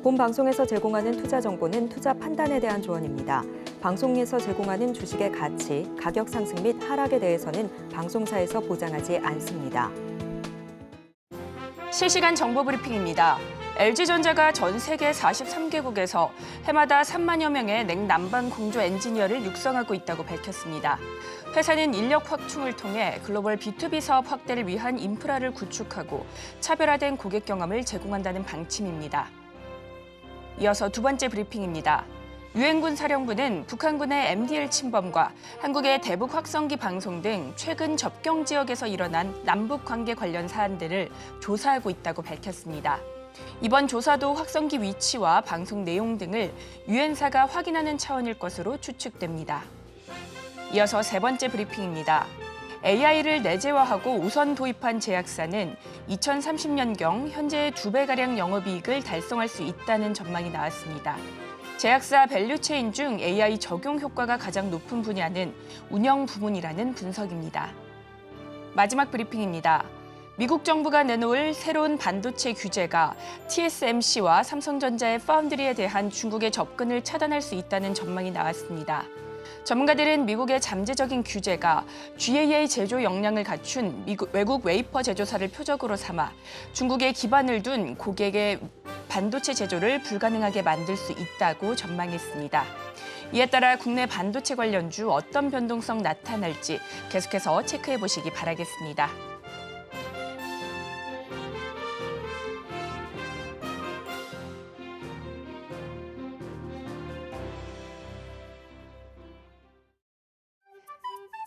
본 방송에서 제공하는 투자 정보는 투자 판단에 대한 조언입니다. 방송에서 제공하는 주식의 가치, 가격 상승 및 하락에 대해서는 방송사에서 보장하지 않습니다. 실시간 정보 브리핑입니다. LG전자가 전 세계 43개국에서 해마다 3만여 명의 냉난방 공조 엔지니어를 육성하고 있다고 밝혔습니다. 회사는 인력 확충을 통해 글로벌 B2B 사업 확대를 위한 인프라를 구축하고 차별화된 고객 경험을 제공한다는 방침입니다. 이어서 두 번째 브리핑입니다. 유엔군 사령부는 북한군의 MDL 침범과 한국의 대북 확성기 방송 등 최근 접경 지역에서 일어난 남북 관계 관련 사안들을 조사하고 있다고 밝혔습니다. 이번 조사도 확성기 위치와 방송 내용 등을 유엔사가 확인하는 차원일 것으로 추측됩니다. 이어서 세 번째 브리핑입니다. AI를 내재화하고 우선 도입한 제약사는 2030년경 현재의 2배가량 영업이익을 달성할 수 있다는 전망이 나왔습니다. 제약사 밸류체인 중 AI 적용 효과가 가장 높은 분야는 운영 부문이라는 분석입니다. 마지막 브리핑입니다. 미국 정부가 내놓을 새로운 반도체 규제가 TSMC와 삼성전자의 파운드리에 대한 중국의 접근을 차단할 수 있다는 전망이 나왔습니다. 전문가들은 미국의 잠재적인 규제가 GAA 제조 역량을 갖춘 외국 웨이퍼 제조사를 표적으로 삼아 중국에 기반을 둔 고객의 반도체 제조를 불가능하게 만들 수 있다고 전망했습니다. 이에 따라 국내 반도체 관련주 어떤 변동성 나타날지 계속해서 체크해 보시기 바라겠습니다.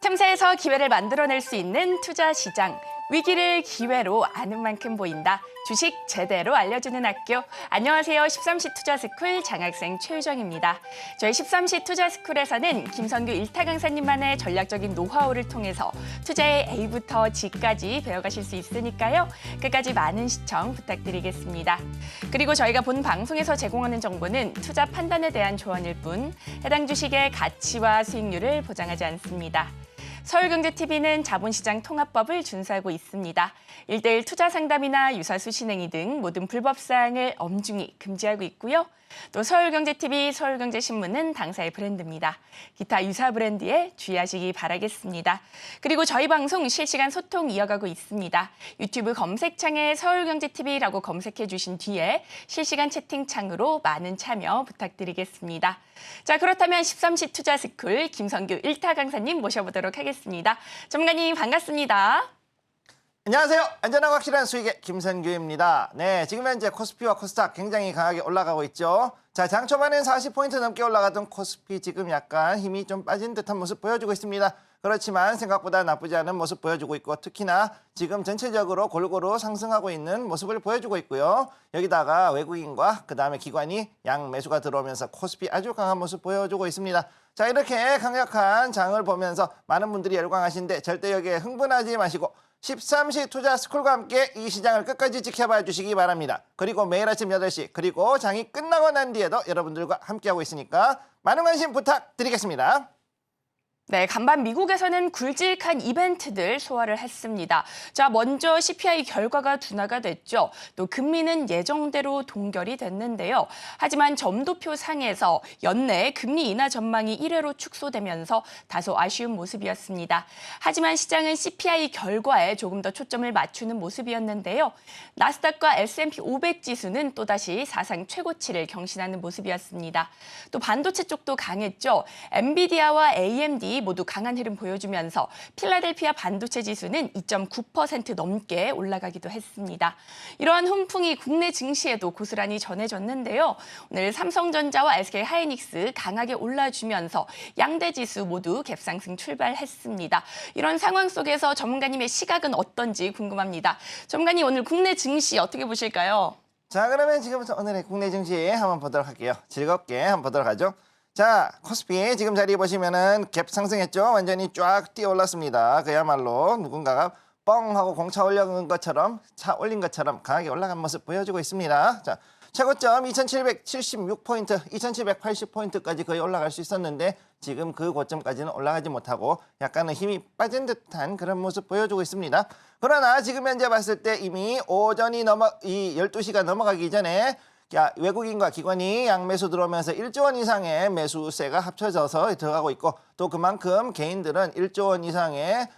틈새에서 기회를 만들어낼 수 있는 투자 시장. 위기를 기회로 아는 만큼 보인다. 주식 제대로 알려주는 학교. 안녕하세요. 13시 투자스쿨 장학생 최유정입니다. 저희 13시 투자스쿨에서는 김성규 일타 강사님만의 전략적인 노하우를 통해서 투자의 A부터 G까지 배워가실 수 있으니까요. 끝까지 많은 시청 부탁드리겠습니다. 그리고 저희가 본 방송에서 제공하는 정보는 투자 판단에 대한 조언일 뿐 해당 주식의 가치와 수익률을 보장하지 않습니다. 서울경제TV는 자본시장 통합법을 준수하고 있습니다. 1:1 투자 상담이나 유사수 신행위 등 모든 불법 사항을 엄중히 금지하고 있고요. 또 서울경제TV, 서울경제신문은 당사의 브랜드입니다. 기타 유사 브랜드에 주의하시기 바라겠습니다. 그리고 저희 방송 실시간 소통 이어가고 있습니다. 유튜브 검색창에 서울경제TV라고 검색해 주신 뒤에 실시간 채팅창으로 많은 참여 부탁드리겠습니다. 자, 그렇다면 13시 투자스쿨 김성규 일타 강사님 모셔보도록 하겠습니다. 전문가님 반갑습니다. 안녕하세요. 안전하고 확실한 수익의 김선규입니다. 네, 지금 현재 코스피와 코스닥 굉장히 강하게 올라가고 있죠. 자, 장 초반엔 40포인트 넘게 올라가던 코스피 지금 약간 힘이 좀 빠진 듯한 모습 보여주고 있습니다. 그렇지만 생각보다 나쁘지 않은 모습 보여주고 있고 특히나 지금 전체적으로 골고루 상승하고 있는 모습을 보여주고 있고요. 여기다가 외국인과 그다음에 기관이 양 매수가 들어오면서 코스피 아주 강한 모습 보여주고 있습니다. 자, 이렇게 강력한 장을 보면서 많은 분들이 열광하시는데 절대 여기에 흥분하지 마시고 13시 투자스쿨과 함께 이 시장을 끝까지 지켜봐 주시기 바랍니다. 그리고 매일 아침 8시 그리고 장이 끝나고 난 뒤에도 여러분들과 함께하고 있으니까 많은 관심 부탁드리겠습니다. 네, 간밤 미국에서는 굵직한 이벤트들 소화를 했습니다. 자, 먼저 CPI 결과가 둔화가 됐죠. 또 금리는 예정대로 동결이 됐는데요. 하지만 점도표 상에서 연내 금리 인하 전망이 1회로 축소되면서 다소 아쉬운 모습이었습니다. 하지만 시장은 CPI 결과에 조금 더 초점을 맞추는 모습이었는데요. 나스닥과 S&P 500 지수는 또다시 사상 최고치를 경신하는 모습이었습니다. 또 반도체 쪽도 강했죠. 엔비디아와 AMD 모두 강한 흐름 보여주면서 필라델피아 반도체 지수는 2.9% 넘게 올라가기도 했습니다. 이러한 훈풍이 국내 증시에도 고스란히 전해졌는데요. 오늘 삼성전자와 SK하이닉스 강하게 올라주면서 양대 지수 모두 갭상승 출발했습니다. 이런 상황 속에서 전문가님의 시각은 어떤지 궁금합니다. 전문가님 오늘 국내 증시 어떻게 보실까요? 자, 그러면 지금부터 오늘의 국내 증시 한번 보도록 할게요. 즐겁게 한번 보도록 하죠. 자, 코스피 지금 자리 보시면은 갭 상승했죠. 완전히 쫙 뛰어 올랐습니다. 그야말로 누군가가 뻥 하고 공차 올린 것처럼 강하게 올라간 모습 보여주고 있습니다. 자, 최고점 2776포인트, 2780포인트까지 거의 올라갈 수 있었는데 지금 그 고점까지는 올라가지 못하고 약간은 힘이 빠진 듯한 그런 모습 보여주고 있습니다. 그러나 지금 현재 봤을 때 이미 오전이 이 12시가 넘어가기 전에 외국인과 기관이 양매수 들어오면서 1조 원 이상의 매수세가 합쳐져서 들어가고 있고 또 그만큼 개인들은 1조 원 이상의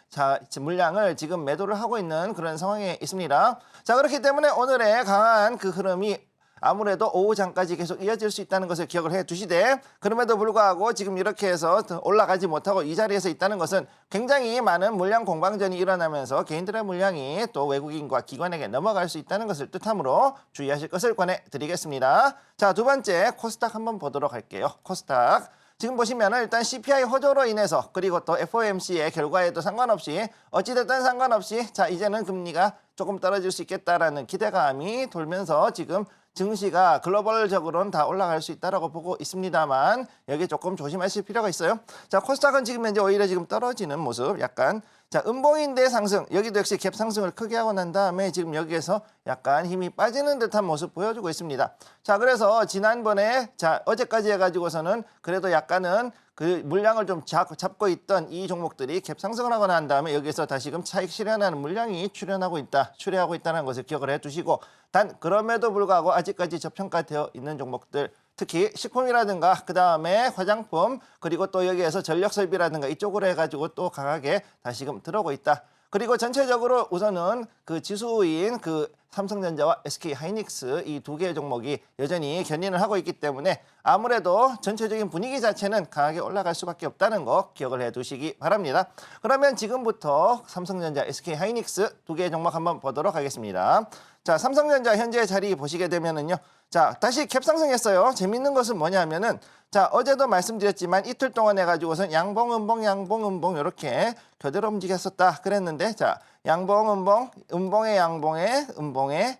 물량을 지금 매도를 하고 있는 그런 상황에 있습니다. 자, 그렇기 때문에 오늘의 강한 그 흐름이 아무래도 오후 장까지 계속 이어질 수 있다는 것을 기억을 해 두시되 그럼에도 불구하고 지금 이렇게 해서 올라가지 못하고 이 자리에서 있다는 것은 굉장히 많은 물량 공방전이 일어나면서 개인들의 물량이 또 외국인과 기관에게 넘어갈 수 있다는 것을 뜻하므로 주의하실 것을 권해드리겠습니다. 자, 두 번째 코스닥 한번 보도록 할게요. 코스닥. 지금 보시면 일단 CPI 호조로 인해서 그리고 또 FOMC의 결과에도 상관없이 어찌됐든 상관없이 자 이제는 금리가 조금 떨어질 수 있겠다라는 기대감이 돌면서 지금 증시가 글로벌적으로는 다 올라갈 수 있다라고 보고 있습니다만 여기 조금 조심하실 필요가 있어요. 자, 코스닥은 지금 현재 오히려 지금 떨어지는 모습 약간 자, 음봉인대 상승 여기도 역시 갭 상승을 크게 하고 난 다음에 지금 여기에서 약간 힘이 빠지는 듯한 모습 보여주고 있습니다. 자, 그래서 지난번에 자 어제까지 해가지고서는 그래도 약간은 그 물량을 좀 잡고 있던 이 종목들이 갭 상승을 하고 난 다음에 여기서 다시금 차익 실현하는 물량이 출하고 있다는 것을 기억을 해두시고 단 그럼에도 불구하고 아직까지 저평가되어 있는 종목들 특히 식품이라든가 그 다음에 화장품 그리고 또 여기에서 전력설비라든가 이쪽으로 해가지고 또 강하게 다시금 들어오고 있다. 그리고 전체적으로 우선은 그 지수인 그 삼성전자와 SK하이닉스 이 두 개의 종목이 여전히 견인을 하고 있기 때문에 아무래도 전체적인 분위기 자체는 강하게 올라갈 수밖에 없다는 거 기억을 해두시기 바랍니다. 그러면 지금부터 삼성전자, SK하이닉스 두 개의 종목 한번 보도록 하겠습니다. 자, 삼성전자 현재 자리 보시게 되면은요. 자, 다시 갭 상승했어요. 재밌는 것은 뭐냐면은 자, 어제도 말씀드렸지만 이틀 동안 해가지고선 양봉, 음봉 이렇게 교대로 움직였었다 그랬는데 자, 양봉, 음봉의 양봉에, 음봉에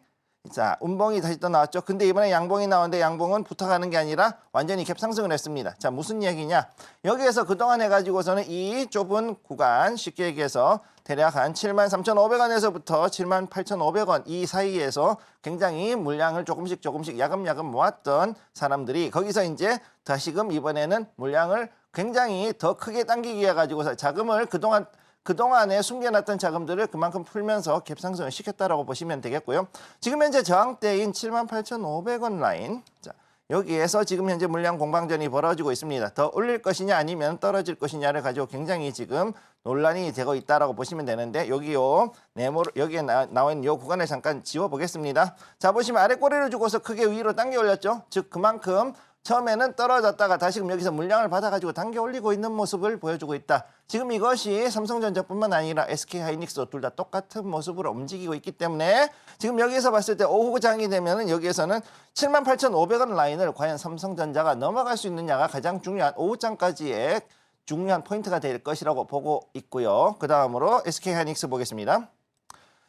자, 음봉이 다시 또 나왔죠. 근데 이번에 양봉이 나오는데 양봉은 붙어가는 게 아니라 완전히 갭 상승을 했습니다. 자, 무슨 얘기냐? 여기에서 그동안 해가지고서는 이 좁은 구간 쉽게 얘기해서 대략 한 73,500원에서부터 78,500원 이 사이에서 굉장히 물량을 조금씩 야금야금 모았던 사람들이 거기서 이제 다시금 이번에는 물량을 굉장히 더 크게 당기기 위해 가지고서 자금을 그동안에 숨겨놨던 자금들을 그만큼 풀면서 갭 상승을 시켰다라고 보시면 되겠고요. 지금 현재 저항대인 78,500원 라인. 자, 여기에서 지금 현재 물량 공방전이 벌어지고 있습니다. 더 올릴 것이냐 아니면 떨어질 것이냐를 가지고 굉장히 지금 논란이 되고 있다라고 보시면 되는데 여기에 나와 있는 요 구간을 잠깐 지워보겠습니다. 자, 보시면 아래 꼬리를 주고서 크게 위로 당겨 올렸죠. 즉 그만큼 처음에는 떨어졌다가 다시금 여기서 물량을 받아가지고 당겨 올리고 있는 모습을 보여주고 있다. 지금 이것이 삼성전자뿐만 아니라 SK하이닉스 둘 다 똑같은 모습으로 움직이고 있기 때문에 지금 여기서 봤을 때 오후장이 되면은 여기에서는 78,500원 라인을 과연 삼성전자가 넘어갈 수 있느냐가 가장 중요한 오후장까지의 중요한 포인트가 될 것이라고 보고 있고요. 그 다음으로 SK하이닉스 보겠습니다.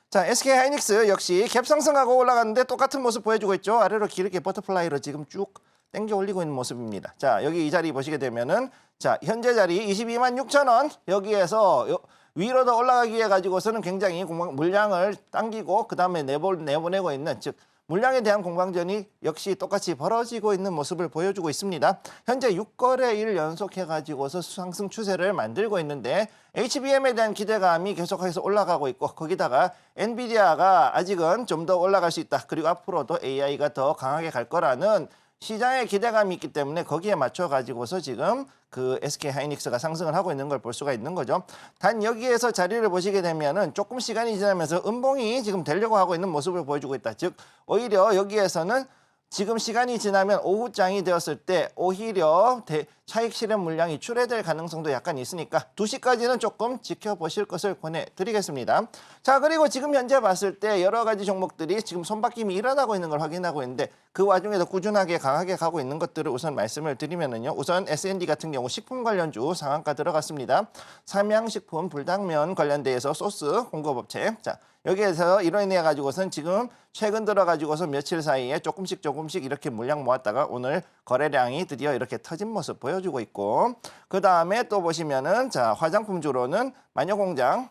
자, SK하이닉스 역시 갭 상승하고 올라갔는데 똑같은 모습 보여주고 있죠. 아래로 길게 버터플라이로 지금 쭉 땡겨 올리고 있는 모습입니다. 자, 여기 이 자리 보시게 되면은 자, 현재 자리 226,000원 여기에서 위로 더 올라가기 위해 가지고서는 굉장히 물량을 당기고 그 다음에 내보내고 있는 즉 물량에 대한 공방전이 역시 똑같이 벌어지고 있는 모습을 보여주고 있습니다. 현재 6거래일 연속해가지고서 상승 추세를 만들고 있는데 HBM에 대한 기대감이 계속해서 올라가고 있고 거기다가 엔비디아가 아직은 좀 더 올라갈 수 있다. 그리고 앞으로도 AI가 더 강하게 갈 거라는 시장의 기대감이 있기 때문에 거기에 맞춰가지고서 지금 그 SK하이닉스가 상승을 하고 있는 걸 볼 수가 있는 거죠. 단 여기에서 자리를 보시게 되면은 조금 시간이 지나면서 음봉이 지금 되려고 하고 있는 모습을 보여주고 있다. 즉 오히려 여기에서는 지금 시간이 지나면 오후장이 되었을 때 오히려 차익 실현 물량이 출회될 가능성도 약간 있으니까 2시까지는 조금 지켜보실 것을 권해드리겠습니다. 자, 그리고 지금 현재 봤을 때 여러 가지 종목들이 지금 손바뀜이 일어나고 있는 걸 확인하고 있는데 그 와중에도 꾸준하게 강하게 가고 있는 것들을 우선 말씀을 드리면은요. 우선 S&D 같은 경우 식품 관련주 상한가 들어갔습니다. 삼양식품 불당면 관련돼서 소스 공급업체. 자, 여기에서 이로 인해 가지고선 지금 최근 들어 가지고서 며칠 사이에 조금씩 조금씩 이렇게 물량 모았다가 오늘 거래량이 드디어 이렇게 터진 모습 보여주고 있고 그 다음에 또 보시면은 자 화장품주로는 마녀공장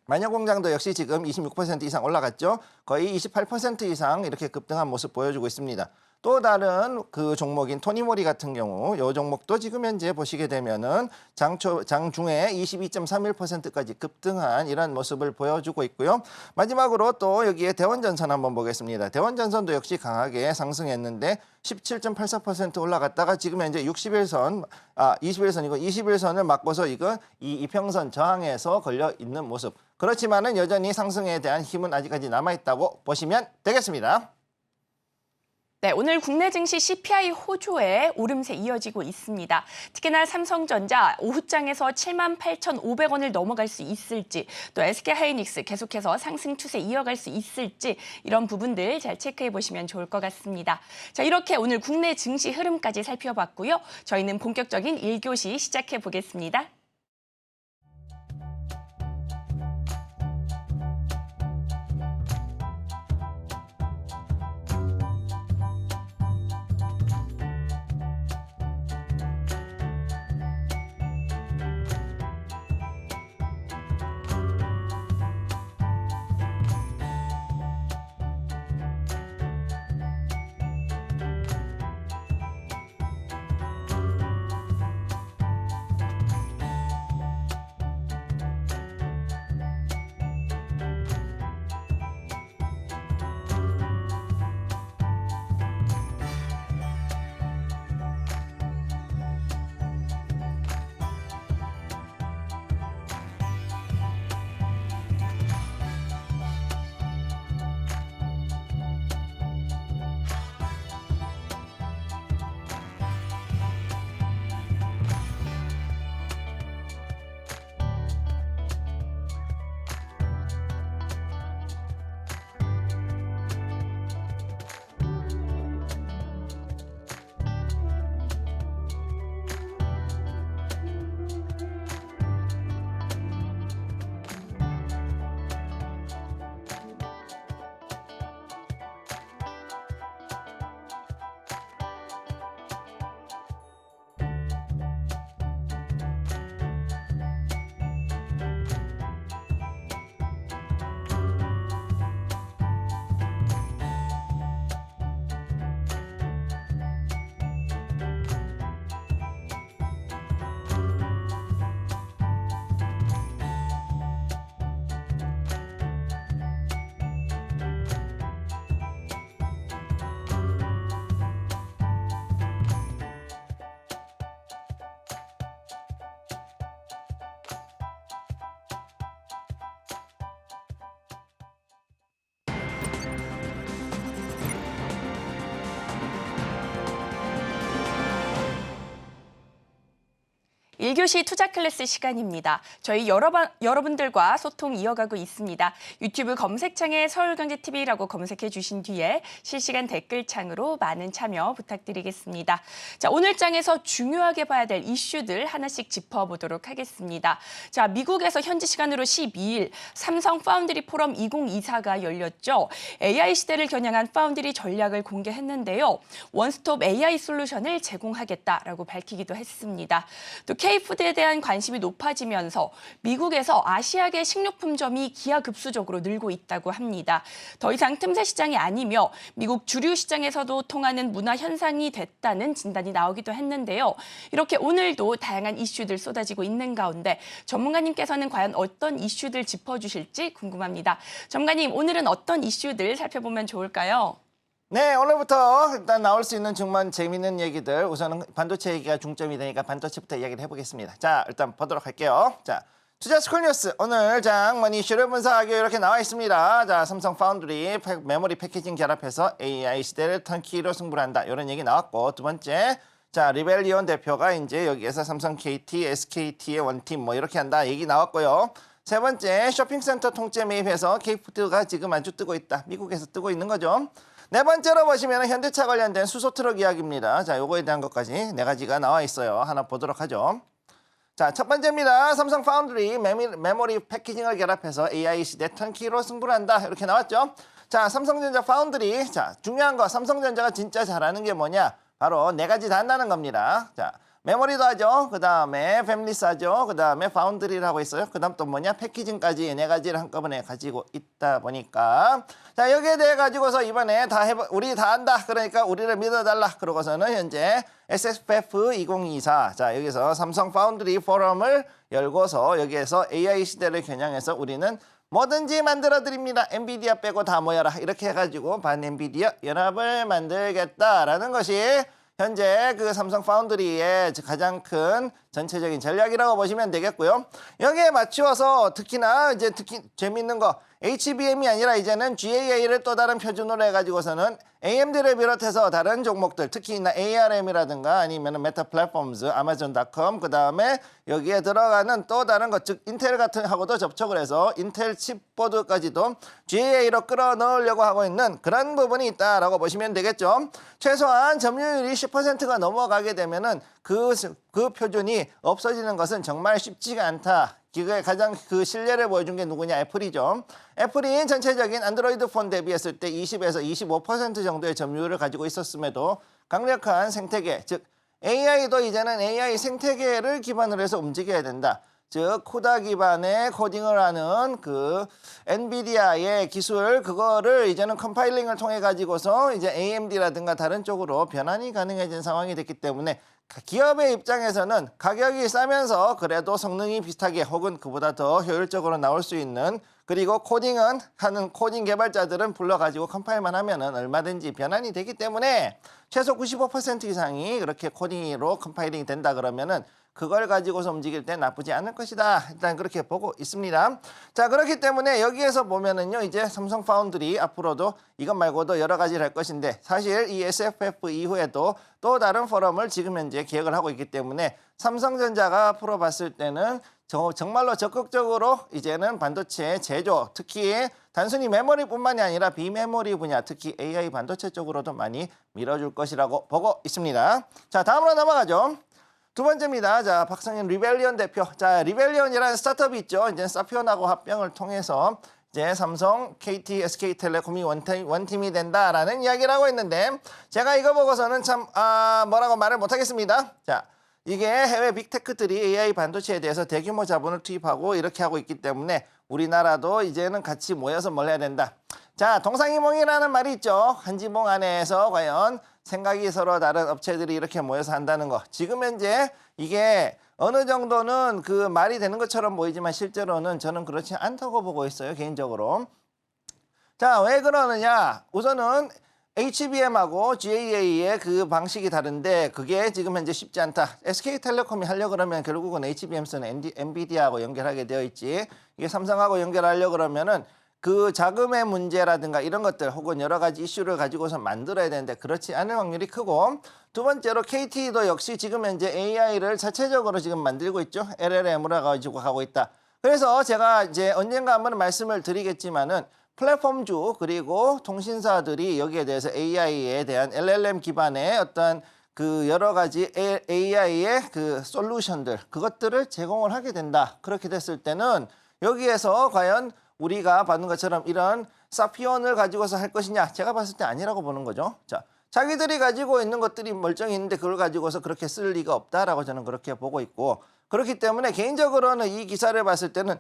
마녀공장도 역시 지금 26% 이상 올라갔죠. 거의 28% 이상 이렇게 급등한 모습 보여주고 있습니다. 또 다른 그 종목인 토니모리 같은 경우 이 종목도 지금 현재 보시게 되면은 장중에 22.31%까지 급등한 이런 모습을 보여주고 있고요. 마지막으로 또 여기에 대원전선 한번 보겠습니다. 대원전선도 역시 강하게 상승했는데 17.84% 올라갔다가 지금 현재 21선이고 21선을 맞고서 이건 이 이평선 저항에서 걸려 있는 모습. 그렇지만은 여전히 상승에 대한 힘은 아직까지 남아있다고 보시면 되겠습니다. 네, 오늘 국내 증시 CPI 호조에 오름세 이어지고 있습니다. 특히나 삼성전자 오후장에서 78,500원을 넘어갈 수 있을지, 또 SK하이닉스 계속해서 상승 추세 이어갈 수 있을지 이런 부분들 잘 체크해 보시면 좋을 것 같습니다. 자, 이렇게 오늘 국내 증시 흐름까지 살펴봤고요. 저희는 본격적인 1교시 시작해 보겠습니다. 일교시 투자 클래스 시간입니다. 저희 여러분들과 소통 이어가고 있습니다. 유튜브 검색창에 서울경제TV라고 검색해 주신 뒤에 실시간 댓글창으로 많은 참여 부탁드리겠습니다. 자, 오늘 장에서 중요하게 봐야 될 이슈들 하나씩 짚어보도록 하겠습니다. 자, 미국에서 현지 시간으로 12일 삼성 파운드리 포럼 2024가 열렸죠. AI 시대를 겨냥한 파운드리 전략을 공개했는데요. 원스톱 AI 솔루션을 제공하겠다라고 밝히기도 했습니다. 또 K푸드에 대한 관심이 높아지면서 미국에서 아시아계 식료품점이 기하급수적으로 늘고 있다고 합니다. 더 이상 틈새 시장이 아니며 미국 주류 시장에서도 통하는 문화 현상이 됐다는 진단이 나오기도 했는데요. 이렇게 오늘도 다양한 이슈들 쏟아지고 있는 가운데 전문가님께서는 과연 어떤 이슈들 짚어주실지 궁금합니다. 전문가님, 오늘은 어떤 이슈들 살펴보면 좋을까요? 네, 오늘부터 일단 나올 수 있는 정말 재미있는 얘기들, 우선은 반도체 얘기가 중점이 되니까 반도체부터 이야기를 해보겠습니다. 자, 일단 보도록 할게요. 자, 투자스쿨 뉴스 오늘 장만 이슈를 분석하기 이렇게 나와 있습니다. 자, 삼성 파운드리 메모리 패키징 결합해서 AI 시대를 턴키로 승부한다, 이런 얘기 나왔고, 두 번째, 자, 리벨리온 대표가 이제 여기에서 삼성 KT, SKT의 원팀 뭐 이렇게 한다 얘기 나왔고요. 세 번째, 쇼핑센터 통째 매입해서 K푸드가 지금 아주 뜨고 있다, 미국에서 뜨고 있는 거죠. 네 번째로 보시면 현대차 관련된 수소트럭 이야기입니다. 자, 요거에 대한 것까지 네 가지가 나와 있어요. 하나 보도록 하죠. 자, 첫 번째입니다. 삼성 파운드리 메모리 패키징을 결합해서 AI 시대 턴키로 승부를 한다, 이렇게 나왔죠. 자, 삼성전자 파운드리. 자, 중요한 거, 삼성전자가 진짜 잘하는 게 뭐냐? 바로 네 가지 다 한다는 겁니다. 자, 메모리도 하죠. 그 다음에 패밀리스 하죠. 그 다음에 파운드리를 하고 있어요. 그 다음 또 뭐냐? 패키징까지 네 가지를 한꺼번에 가지고 있다 보니까 자, 여기에 대해 가지고서 이번에 우리 다 한다. 그러니까 우리를 믿어달라. 그러고서는 현재 SFF 2024 자, 여기서 삼성 파운드리 포럼을 열고서 여기에서 AI 시대를 겨냥해서 우리는 뭐든지 만들어 드립니다. 엔비디아 빼고 다 모여라. 이렇게 해가지고 반 엔비디아 연합을 만들겠다라는 것이 현재 그 삼성 파운드리의 가장 큰 전체적인 전략이라고 보시면 되겠고요. 여기에 맞추어서 특히나 이제 재밌는 거 HBM이 아니라 이제는 GAA를 또 다른 표준으로 해가지고서는 AMD를 비롯해서 다른 종목들 특히나 ARM이라든가 아니면 메타 플랫폼즈, 아마존.com 그 다음에 여기에 들어가는 또 다른 것 즉 인텔 같은 하고도 접촉을 해서 인텔 칩보드까지도 GAA로 끌어넣으려고 하고 있는 그런 부분이 있다라고 보시면 되겠죠. 최소한 점유율이 10%가 넘어가게 되면은 그 표준이 없어지는 것은 정말 쉽지가 않다. 기가의 가장 그 신뢰를 보여준 게 누구냐? 애플이죠. 애플이 전체적인 안드로이드 폰 대비했을 때 20에서 25% 정도의 점유율을 가지고 있었음에도 강력한 생태계, 즉 AI도 이제는 AI 생태계를 기반으로 해서 움직여야 된다. 즉 코다 기반의 코딩을 하는 그 엔비디아의 기술 그거를 이제는 컴파일링을 통해 가지고서 이제 AMD라든가 다른 쪽으로 변환이 가능해진 상황이 됐기 때문에 기업의 입장에서는 가격이 싸면서 그래도 성능이 비슷하게 혹은 그보다 더 효율적으로 나올 수 있는 그리고 코딩은 하는 코딩 개발자들은 불러가지고 컴파일만 하면은 얼마든지 변환이 되기 때문에 최소 95% 이상이 그렇게 코딩으로 컴파일링이 된다 그러면은 그걸 가지고서 움직일 때 나쁘지 않을 것이다. 일단 그렇게 보고 있습니다. 자, 그렇기 때문에 여기에서 보면은요, 이제 삼성 파운드리 앞으로도 이것 말고도 여러 가지를 할 것인데 사실 이 SFF 이후에도 또 다른 포럼을 지금 현재 기획을 하고 있기 때문에 삼성전자가 앞으로 봤을 때는 정말로 적극적으로 이제는 반도체 제조, 특히 단순히 메모리뿐만이 아니라 비메모리 분야, 특히 AI 반도체 쪽으로도 많이 밀어줄 것이라고 보고 있습니다. 자, 다음으로 넘어가죠. 두 번째입니다. 자, 박성현 리벨리온 대표. 자, 리벨리온이라는 스타트업이 있죠. 이제 사피온하고 합병을 통해서 이제 삼성, KT, SK텔레콤이 원팀이 된다라는 이야기를 하고 있는데 제가 이거 보고서는 참 뭐라고 말을 못하겠습니다. 자, 이게 해외 빅테크들이 AI 반도체에 대해서 대규모 자본을 투입하고 이렇게 하고 있기 때문에 우리나라도 이제는 같이 모여서 뭘 해야 된다. 자, 동상이몽이라는 말이 있죠. 한 지붕 안에서 과연 생각이 서로 다른 업체들이 이렇게 모여서 한다는 거. 지금 현재 이게 어느 정도는 그 말이 되는 것처럼 보이지만 실제로는 저는 그렇지 않다고 보고 있어요. 개인적으로. 자, 왜 그러느냐. 우선은 HBM하고 GAA의 그 방식이 다른데 그게 지금 현재 쉽지 않다. SK텔레콤이 하려고 그러면 결국은 HBM 쓰는 엔비디아하고 연결하게 되어 있지. 이게 삼성하고 연결하려고 그러면은 그 자금의 문제라든가 이런 것들 혹은 여러 가지 이슈를 가지고서 만들어야 되는데 그렇지 않을 확률이 크고 두 번째로 KT도 역시 지금 현재 AI를 자체적으로 지금 만들고 있죠. LLM으로 가지고 가고 있다. 그래서 제가 이제 언젠가 한번 말씀을 드리겠지만은 플랫폼주 그리고 통신사들이 여기에 대해서 AI에 대한 LLM 기반의 어떤 그 여러 가지 AI의 그 솔루션들 그것들을 제공을 하게 된다. 그렇게 됐을 때는 여기에서 과연 우리가 받는 것처럼 이런 사피온을 가지고서 할 것이냐? 제가 봤을 때 아니라고 보는 거죠. 자, 자기들이 가지고 있는 것들이 멀쩡히 있는데 그걸 가지고서 그렇게 쓸 리가 없다라고 저는 그렇게 보고 있고 그렇기 때문에 개인적으로는 이 기사를 봤을 때는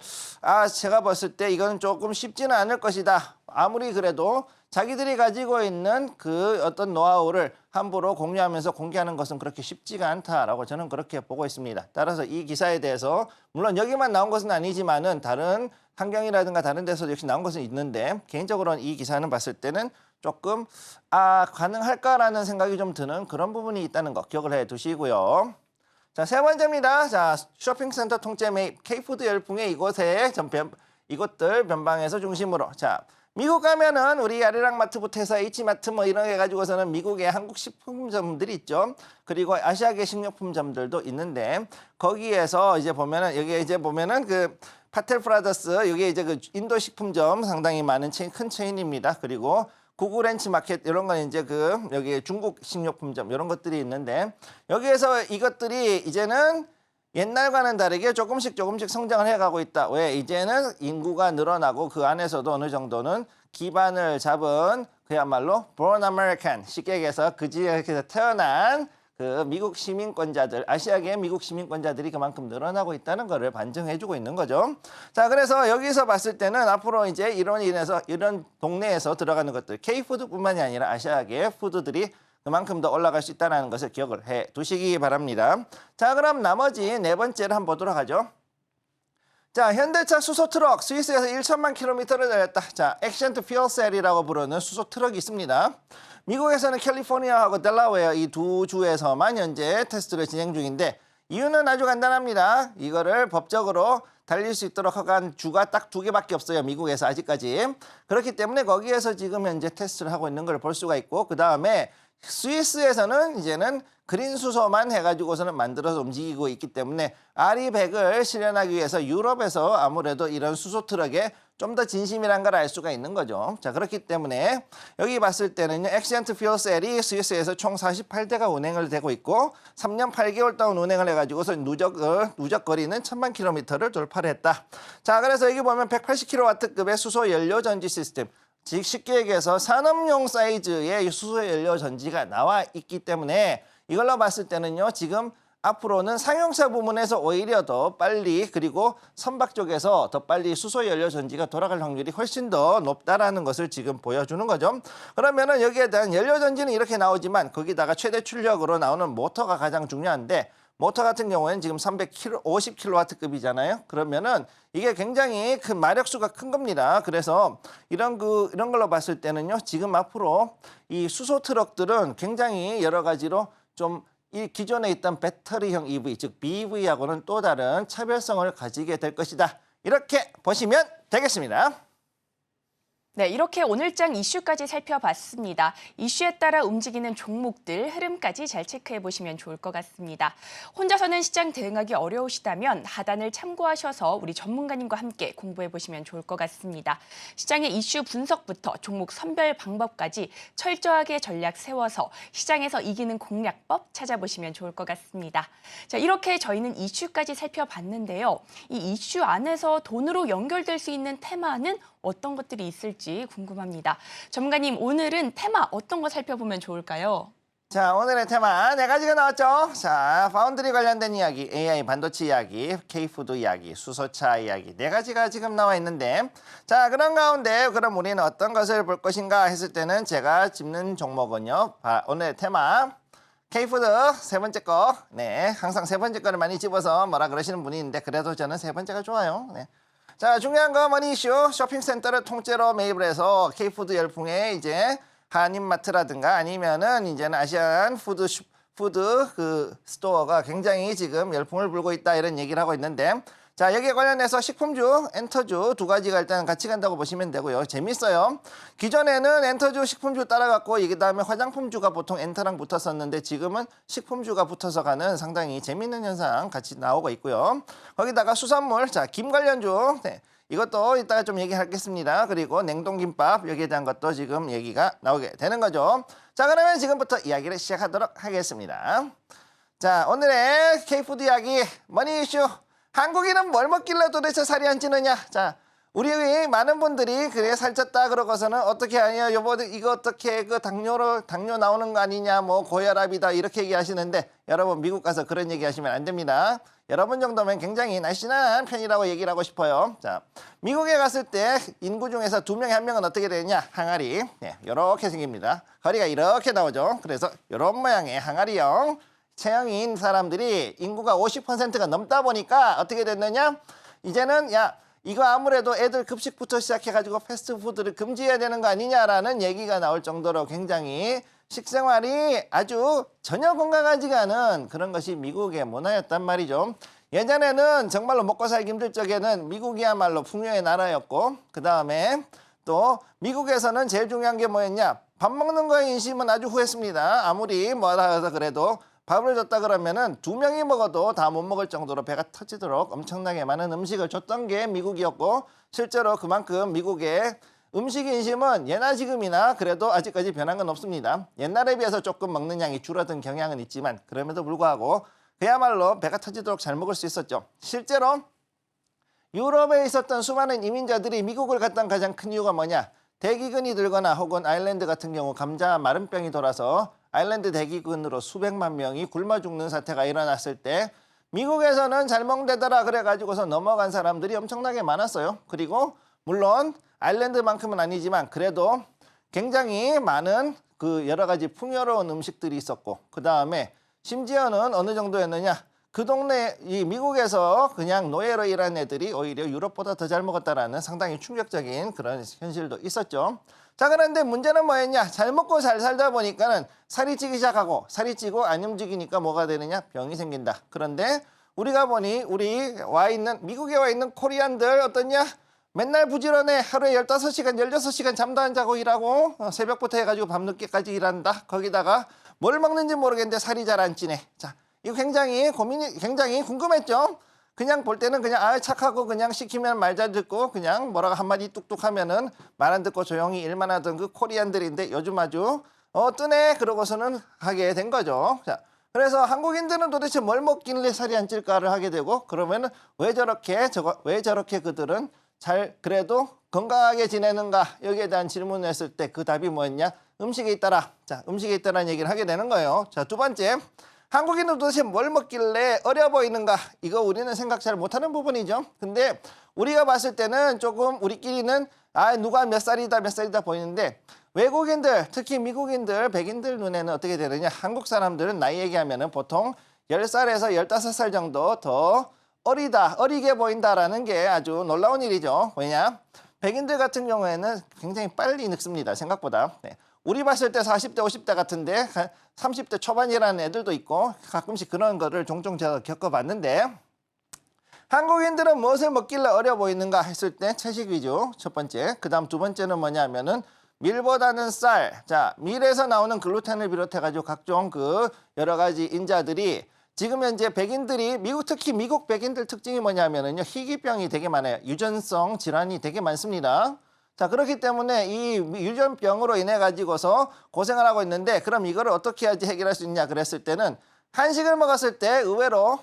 제가 봤을 때 이건 조금 쉽지는 않을 것이다. 아무리 그래도 자기들이 가지고 있는 그 어떤 노하우를 함부로 공유하면서 공개하는 것은 그렇게 쉽지가 않다라고 저는 그렇게 보고 있습니다. 따라서 이 기사에 대해서 물론 여기만 나온 것은 아니지만은 다른 환경이라든가 다른 데서도 역시 나온 것은 있는데 개인적으로는 이 기사는 봤을 때는 조금 가능할까라는 생각이 좀 드는 그런 부분이 있다는 거 기억을 해 두시고요. 자, 세 번째입니다. 자, 쇼핑센터 통째 매입, K푸드 열풍의 이곳들 변방에서 중심으로. 자, 미국 가면은 우리 아리랑마트부터 해서 H마트 뭐 이런 게 가지고서는 미국의 한국 식품점들이 있죠. 그리고 아시아계 식료품점들도 있는데 거기에서 이제 보면은 여기 이제 보면은 그 파텔 프라더스 여기 이제 그 인도 식품점 상당히 많은 큰 체인입니다. 그리고 구구렌치 마켓 이런 건 이제 그 여기 중국 식료품점 이런 것들이 있는데 여기에서 이것들이 이제는 옛날과는 다르게 조금씩 성장을 해가고 있다. 왜? 이제는 인구가 늘어나고 그 안에서도 어느 정도는 기반을 잡은 그야말로 born American 쉽게 얘기해서 그 지역에서 태어난 그 미국 시민권자들, 아시아계 미국 시민권자들이 그만큼 늘어나고 있다는 것을 반증해주고 있는 거죠. 자, 그래서 여기서 봤을 때는 앞으로 이제 이런 인해서 이런 동네에서 들어가는 것들, K푸드뿐만이 아니라 아시아계 푸드들이 그만큼 더 올라갈 수 있다는 것을 기억을 해 두시기 바랍니다. 자, 그럼 나머지 네 번째를 한번 보도록 하죠. 자, 현대차 수소 트럭 스위스에서 1천만 킬로미터를 달렸다. 자, 액센트 퓨얼셀이라고 부르는 수소 트럭이 있습니다. 미국에서는 캘리포니아하고 델라웨어 이 두 주에서만 현재 테스트를 진행 중인데 이유는 아주 간단합니다. 이거를 법적으로 달릴 수 있도록 허가한 주가 딱 2개밖에 없어요. 미국에서 아직까지. 그렇기 때문에 거기에서 지금 현재 테스트를 하고 있는 걸 볼 수가 있고 그 다음에 스위스에서는 이제는 그린 수소만 해가지고서는 만들어서 움직이고 있기 때문에 RE100을 실현하기 위해서 유럽에서 아무래도 이런 수소 트럭에 좀 더 진심이란 걸 알 수가 있는 거죠. 자, 그렇기 때문에 여기 봤을 때는요, 액센트 퓨얼셀이 스위스에서 총 48대가 운행을 되고 있고 3년 8개월 동안 운행을 해가지고서 누적 거리는 1000만 킬로미터를 돌파를 했다. 자, 그래서 여기 보면 180kW급의 수소 연료 전지 시스템. 즉 쉽게 얘기해서 산업용 사이즈의 수소 연료 전지가 나와 있기 때문에 이걸로 봤을 때는요, 지금 앞으로는 상용차 부문에서 오히려 더 빨리 그리고 선박 쪽에서 더 빨리 수소 연료 전지가 돌아갈 확률이 훨씬 더 높다라는 것을 지금 보여주는 거죠. 그러면은 여기에 대한 연료 전지는 이렇게 나오지만 거기다가 최대 출력으로 나오는 모터가 가장 중요한데 모터 같은 경우에는 지금 50kW급이잖아요. 그러면은 이게 굉장히 큰 마력수가 큰 겁니다. 그래서 이런 걸로 봤을 때는요, 지금 앞으로 이 수소 트럭들은 굉장히 여러 가지로 좀 이 기존에 있던 배터리형 EV, 즉 BEV하고는 또 다른 차별성을 가지게 될 것이다. 이렇게 보시면 되겠습니다. 네, 이렇게 오늘장 이슈까지 살펴봤습니다. 이슈에 따라 움직이는 종목들 흐름까지 잘 체크해 보시면 좋을 것 같습니다. 혼자서는 시장 대응하기 어려우시다면 하단을 참고하셔서 우리 전문가님과 함께 공부해 보시면 좋을 것 같습니다. 시장의 이슈 분석부터 종목 선별 방법까지 철저하게 전략 세워서 시장에서 이기는 공략법 찾아보시면 좋을 것 같습니다. 자, 이렇게 저희는 이슈까지 살펴봤는데요. 이 이슈 안에서 돈으로 연결될 수 있는 테마는 어떤 것들이 있을지 궁금합니다. 전문가님, 오늘은 테마 어떤 거 살펴보면 좋을까요? 자, 오늘의 테마 4가지가 나왔죠. 자, 파운드리 관련된 이야기, AI 반도체 이야기, K푸드 이야기, 수소차 이야기 4가지가 지금 나와 있는데 자, 그런 가운데 그럼 우리는 어떤 것을 볼 것인가 했을 때는 제가 짚는 종목은요. 오늘의 테마 K푸드 세 번째 거. 네, 항상 세 번째 거를 많이 집어서 뭐라 그러시는 분이 있는데 그래도 저는 세 번째가 좋아요. 네. 자, 중요한 거 머니 이슈. 쇼핑센터를 통째로 매입을 해서 K푸드 열풍에 이제 한인마트라든가 아니면은 이제는 아시안 푸드 그 스토어가 굉장히 지금 열풍을 불고 있다 이런 얘기를 하고 있는데 자, 여기에 관련해서 식품주, 엔터주 2가지가 일단 같이 간다고 보시면 되고요. 재밌어요. 기존에는 엔터주, 식품주 따라갔고 이게 다음에 화장품주가 보통 엔터랑 붙었었는데 지금은 식품주가 붙어서 가는 상당히 재밌는 현상 같이 나오고 있고요. 거기다가 수산물, 자, 김 관련주. 네. 이것도 이따가 좀 얘기하겠습니다. 그리고 냉동김밥 여기에 대한 것도 지금 얘기가 나오게 되는 거죠. 자, 그러면 지금부터 이야기를 시작하도록 하겠습니다. 자, 오늘의 K푸드 이야기 머니 이슈. 한국인은 뭘 먹길래 도대체 살이 안 찌느냐? 자, 우리 많은 분들이 그래 살쪘다 그러고서는 어떻게 하냐? 여보 이거 어떻게 그 당뇨 나오는 거 아니냐? 뭐 고혈압이다 이렇게 얘기하시는데 여러분 미국 가서 그런 얘기하시면 안 됩니다. 여러분 정도면 굉장히 날씬한 편이라고 얘기를 하고 싶어요. 자, 미국에 갔을 때 인구 중에서 2명에 1명은 어떻게 되느냐? 항아리. 네, 이렇게 생깁니다. 허리가 이렇게 나오죠. 그래서 이런 모양의 항아리형 체형인 사람들이 인구가 50%가 넘다 보니까 어떻게 됐느냐? 이제는 야 이거 아무래도 애들 급식부터 시작해가지고 패스트푸드를 금지해야 되는 거 아니냐라는 얘기가 나올 정도로 굉장히 식생활이 아주 전혀 건강하지가 않은 그런 것이 미국의 문화였단 말이죠. 예전에는 정말로 먹고 살기 힘들 적에는 미국이야말로 풍요의 나라였고 그 다음에 또 미국에서는 제일 중요한 게 뭐였냐? 밥 먹는 거에 인심은 아주 후했습니다. 아무리 뭐라 해서 그래도 밥을 줬다 그러면은 2명이 먹어도 다 못 먹을 정도로 배가 터지도록 엄청나게 많은 음식을 줬던 게 미국이었고 실제로 그만큼 미국의 음식 인심은 예나 지금이나 그래도 아직까지 변한 건 없습니다. 옛날에 비해서 조금 먹는 양이 줄어든 경향은 있지만 그럼에도 불구하고 그야말로 배가 터지도록 잘 먹을 수 있었죠. 실제로 유럽에 있었던 수많은 이민자들이 미국을 갔던 가장 큰 이유가 뭐냐? 대기근이 들거나 혹은 아일랜드 같은 경우 감자 마른병이 돌아서 아일랜드 대기근으로 수백만 명이 굶어 죽는 사태가 일어났을 때 미국에서는 잘 먹대더라 그래가지고서 넘어간 사람들이 엄청나게 많았어요. 그리고 물론 아일랜드만큼은 아니지만 그래도 굉장히 많은 그 여러 가지 풍요로운 음식들이 있었고, 그 다음에 심지어는 어느 정도였느냐, 그 동네 이 미국에서 그냥 노예로 일한 애들이 오히려 유럽보다 더 잘 먹었다라는 상당히 충격적인 그런 현실도 있었죠. 자, 그런데 문제는 뭐였냐? 잘 먹고 잘 살다 보니까는 살이 찌기 시작하고, 살이 찌고 안 움직이니까 뭐가 되느냐? 병이 생긴다. 그런데 우리가 보니 미국에 와 있는 코리안들 어떠냐? 맨날 부지런해. 하루에 15시간, 16시간 잠도 안 자고 일하고 새벽부터 해가지고 밤늦게까지 일한다. 거기다가 뭘 먹는지 모르겠는데 살이 잘 안 찌네. 자, 이거 굉장히 궁금했죠? 그냥 볼 때는 그냥 착하고 그냥 시키면 말 잘 듣고 그냥 뭐라고 한마디 뚝뚝 하면은 말 안 듣고 조용히 일만 하던 그 코리안들인데 요즘 아주 뜨네 그러고서는 하게 된 거죠. 자, 그래서 한국인들은 도대체 뭘 먹길래 살이 안 찔까를 하게 되고, 그러면은 왜 저렇게 그들은 잘 그래도 건강하게 지내는가, 여기에 대한 질문을 했을 때 그 답이 뭐였냐? 음식에 있더라. 자, 음식에 있다라는 얘기를 하게 되는 거예요. 자, 두 번째, 한국인은 도대체 뭘 먹길래 어려 보이는가? 이거 우리는 생각 잘 못하는 부분이죠. 근데 우리가 봤을 때는 조금 우리끼리는 누가 몇 살이다 보이는데, 외국인들, 특히 미국인들, 백인들 눈에는 어떻게 되느냐? 한국 사람들은 나이 얘기하면은 보통 10살에서 15살 정도 더 어리게 보인다라는 게 아주 놀라운 일이죠. 왜냐? 백인들 같은 경우에는 굉장히 빨리 늙습니다. 생각보다. 네. 우리 봤을 때 40대, 50대 같은데 30대 초반이라는 애들도 있고 가끔씩 그런 거를 종종 제가 겪어봤는데, 한국인들은 무엇을 먹길래 어려 보이는가 했을 때 채식 위주 첫 번째, 그 다음 두 번째는 뭐냐면은 밀보다는 쌀. 자, 밀에서 나오는 글루텐을 비롯해가지고 각종 그 여러 가지 인자들이 지금 현재 백인들이 특히 미국 백인들 특징이 뭐냐면은요, 희귀병이 되게 많아요. 유전성 질환이 되게 많습니다. 자, 그렇기 때문에 이 유전병으로 인해 가지고서 고생을 하고 있는데, 그럼 이거를 어떻게 해야지 해결할 수 있냐 그랬을 때는 한식을 먹었을 때 의외로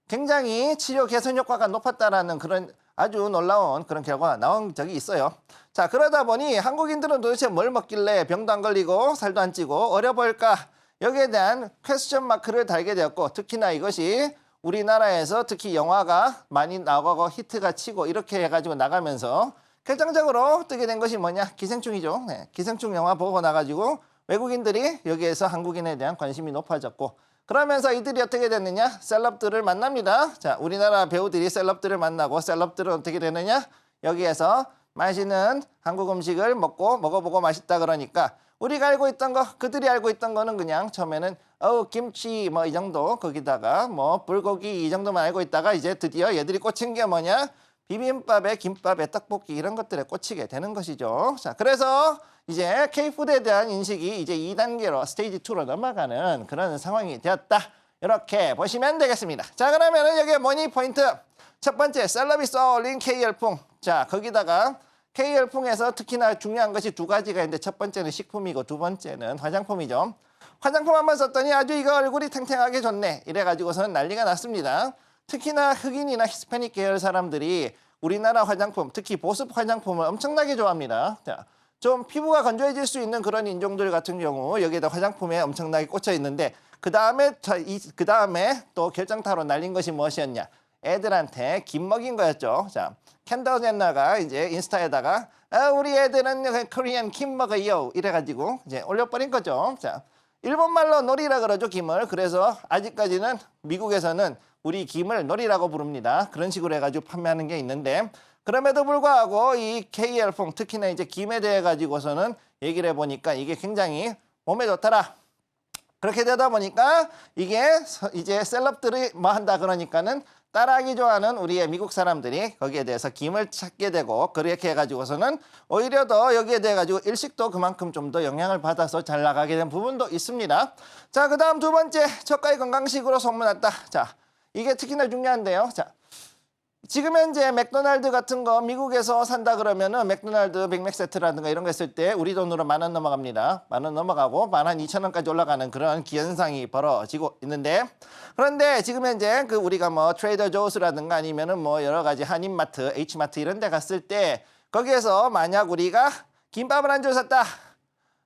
굉장히 치료 개선 효과가 높았다라는 그런 아주 놀라운 그런 결과가 나온 적이 있어요. 자, 그러다 보니 한국인들은 도대체 뭘 먹길래 병도 안 걸리고 살도 안 찌고 어려 보일까? 여기에 대한 퀘스천 마크를 달게 되었고, 특히나 이것이 우리나라에서 특히 영화가 많이 나가고 히트가 치고 이렇게 해가지고 나가면서 결정적으로 뜨게 된 것이 뭐냐? 기생충이죠. 네, 기생충 영화 보고 나가지고 외국인들이 여기에서 한국인에 대한 관심이 높아졌고, 그러면서 이들이 어떻게 됐느냐? 셀럽들을 만납니다. 자, 우리나라 배우들이 셀럽들을 만나고, 셀럽들은 어떻게 되느냐? 여기에서 맛있는 한국 음식을 먹어보고 맛있다 그러니까 우리가 알고 있던 거, 그들이 알고 있던 거는 그냥 처음에는 김치 뭐 이 정도, 거기다가 뭐 불고기 이 정도만 알고 있다가 이제 드디어 얘들이 꽂힌 게 뭐냐? 비빔밥에 김밥에 떡볶이 이런 것들에 꽂히게 되는 것이죠. 자, 그래서 이제 K푸드에 대한 인식이 이제 2단계로 스테이지 2로 넘어가는 그런 상황이 되었다. 이렇게 보시면 되겠습니다. 자, 그러면은 여기에 뭐니 포인트? 첫 번째, 셀럽이 쏘아올린 K열풍. 자, 거기다가 K열풍에서 특히나 중요한 것이 두 가지가 있는데, 첫 번째는 식품이고 두 번째는 화장품이죠. 화장품 한번 썼더니 아주 이거 얼굴이 탱탱하게 좋네. 이래가지고서는 난리가 났습니다. 특히나 흑인이나 히스패닉 계열 사람들이 우리나라 화장품, 특히 보습 화장품을 엄청나게 좋아합니다. 자, 좀 피부가 건조해질 수 있는 그런 인종들 같은 경우 여기에다 화장품에 엄청나게 꽂혀 있는데, 그 다음에 또 결정타로 날린 것이 무엇이었냐? 애들한테 김 먹인 거였죠. 자, 켄더 제너가 이제 인스타에다가 우리 애들은 코리안 김 먹어요 이래가지고 이제 올려버린 거죠. 자, 일본말로 놀이라 그러죠, 김을. 그래서 아직까지는 미국에서는 우리 김을 놀이라고 부릅니다. 그런 식으로 해가지고 판매하는 게 있는데, 그럼에도 불구하고 이 K열풍, 특히나 이제 김에 대해 가지고서는 얘기를 해보니까 이게 굉장히 몸에 좋더라. 그렇게 되다 보니까 이게 이제 셀럽들이 뭐 한다 그러니까는 따라하기 좋아하는 우리의 미국 사람들이 거기에 대해서 김을 찾게 되고, 그렇게 해가지고서는 오히려 더 여기에 대해 가지고 일식도 그만큼 좀 더 영향을 받아서 잘 나가게 된 부분도 있습니다. 자, 그 다음 두 번째, 저가의 건강식으로 소문났다. 자, 이게 특히나 중요한데요. 자, 지금 현재 맥도날드 같은 거 미국에서 산다 그러면은 맥도날드 빅맥 세트라든가 이런 거 했을 때 우리 돈으로 10,000원 넘어갑니다. 10,000원 넘어가고 12,000원까지 올라가는 그런 기현상이 벌어지고 있는데, 그런데 지금 현재 그 우리가 뭐 트레이더 조스라든가 아니면은 뭐 여러 가지 한인마트, H마트 이런 데 갔을 때 거기에서 만약 우리가 김밥을 한 줄 샀다.